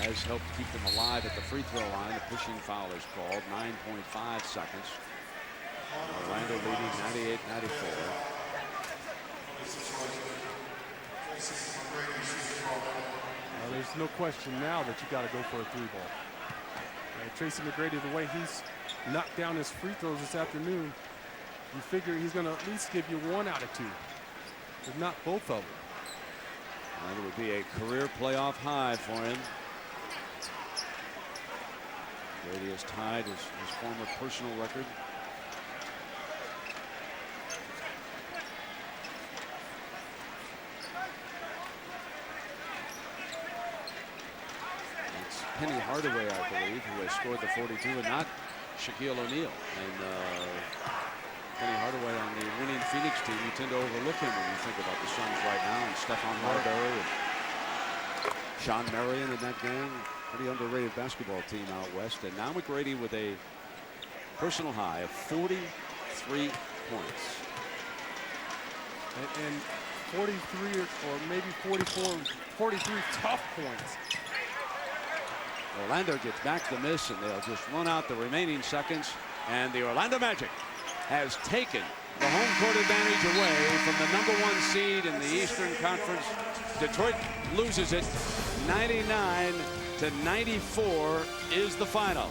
Has helped keep them alive at the free throw line. A pushing foul is called. 9.5 seconds. Orlando leading 98-94. Well, there's no question now that you got to go for a 3-ball. Tracy McGrady, the way he's knocked down his free throws this afternoon, you figure he's going to at least give you 1 out of 2, if not both of them. And it would be a career playoff high for him. Brady has tied his former personal record. It's Penny Hardaway, I believe, who has scored the 42, and not Shaquille O'Neal. And Penny Hardaway on the winning Phoenix team, you tend to overlook him when you think about the Suns right now, and Stephon Marbury and Sean Marion in that gang. Pretty underrated basketball team out west. And now McGrady with a personal high of 43 points. And 43 or maybe 43 tough points. Orlando gets back the miss, and they'll just run out the remaining seconds. And the Orlando Magic has taken the home court advantage away from the #1 seed in the Eastern Conference. Detroit loses it 99-94 is the final.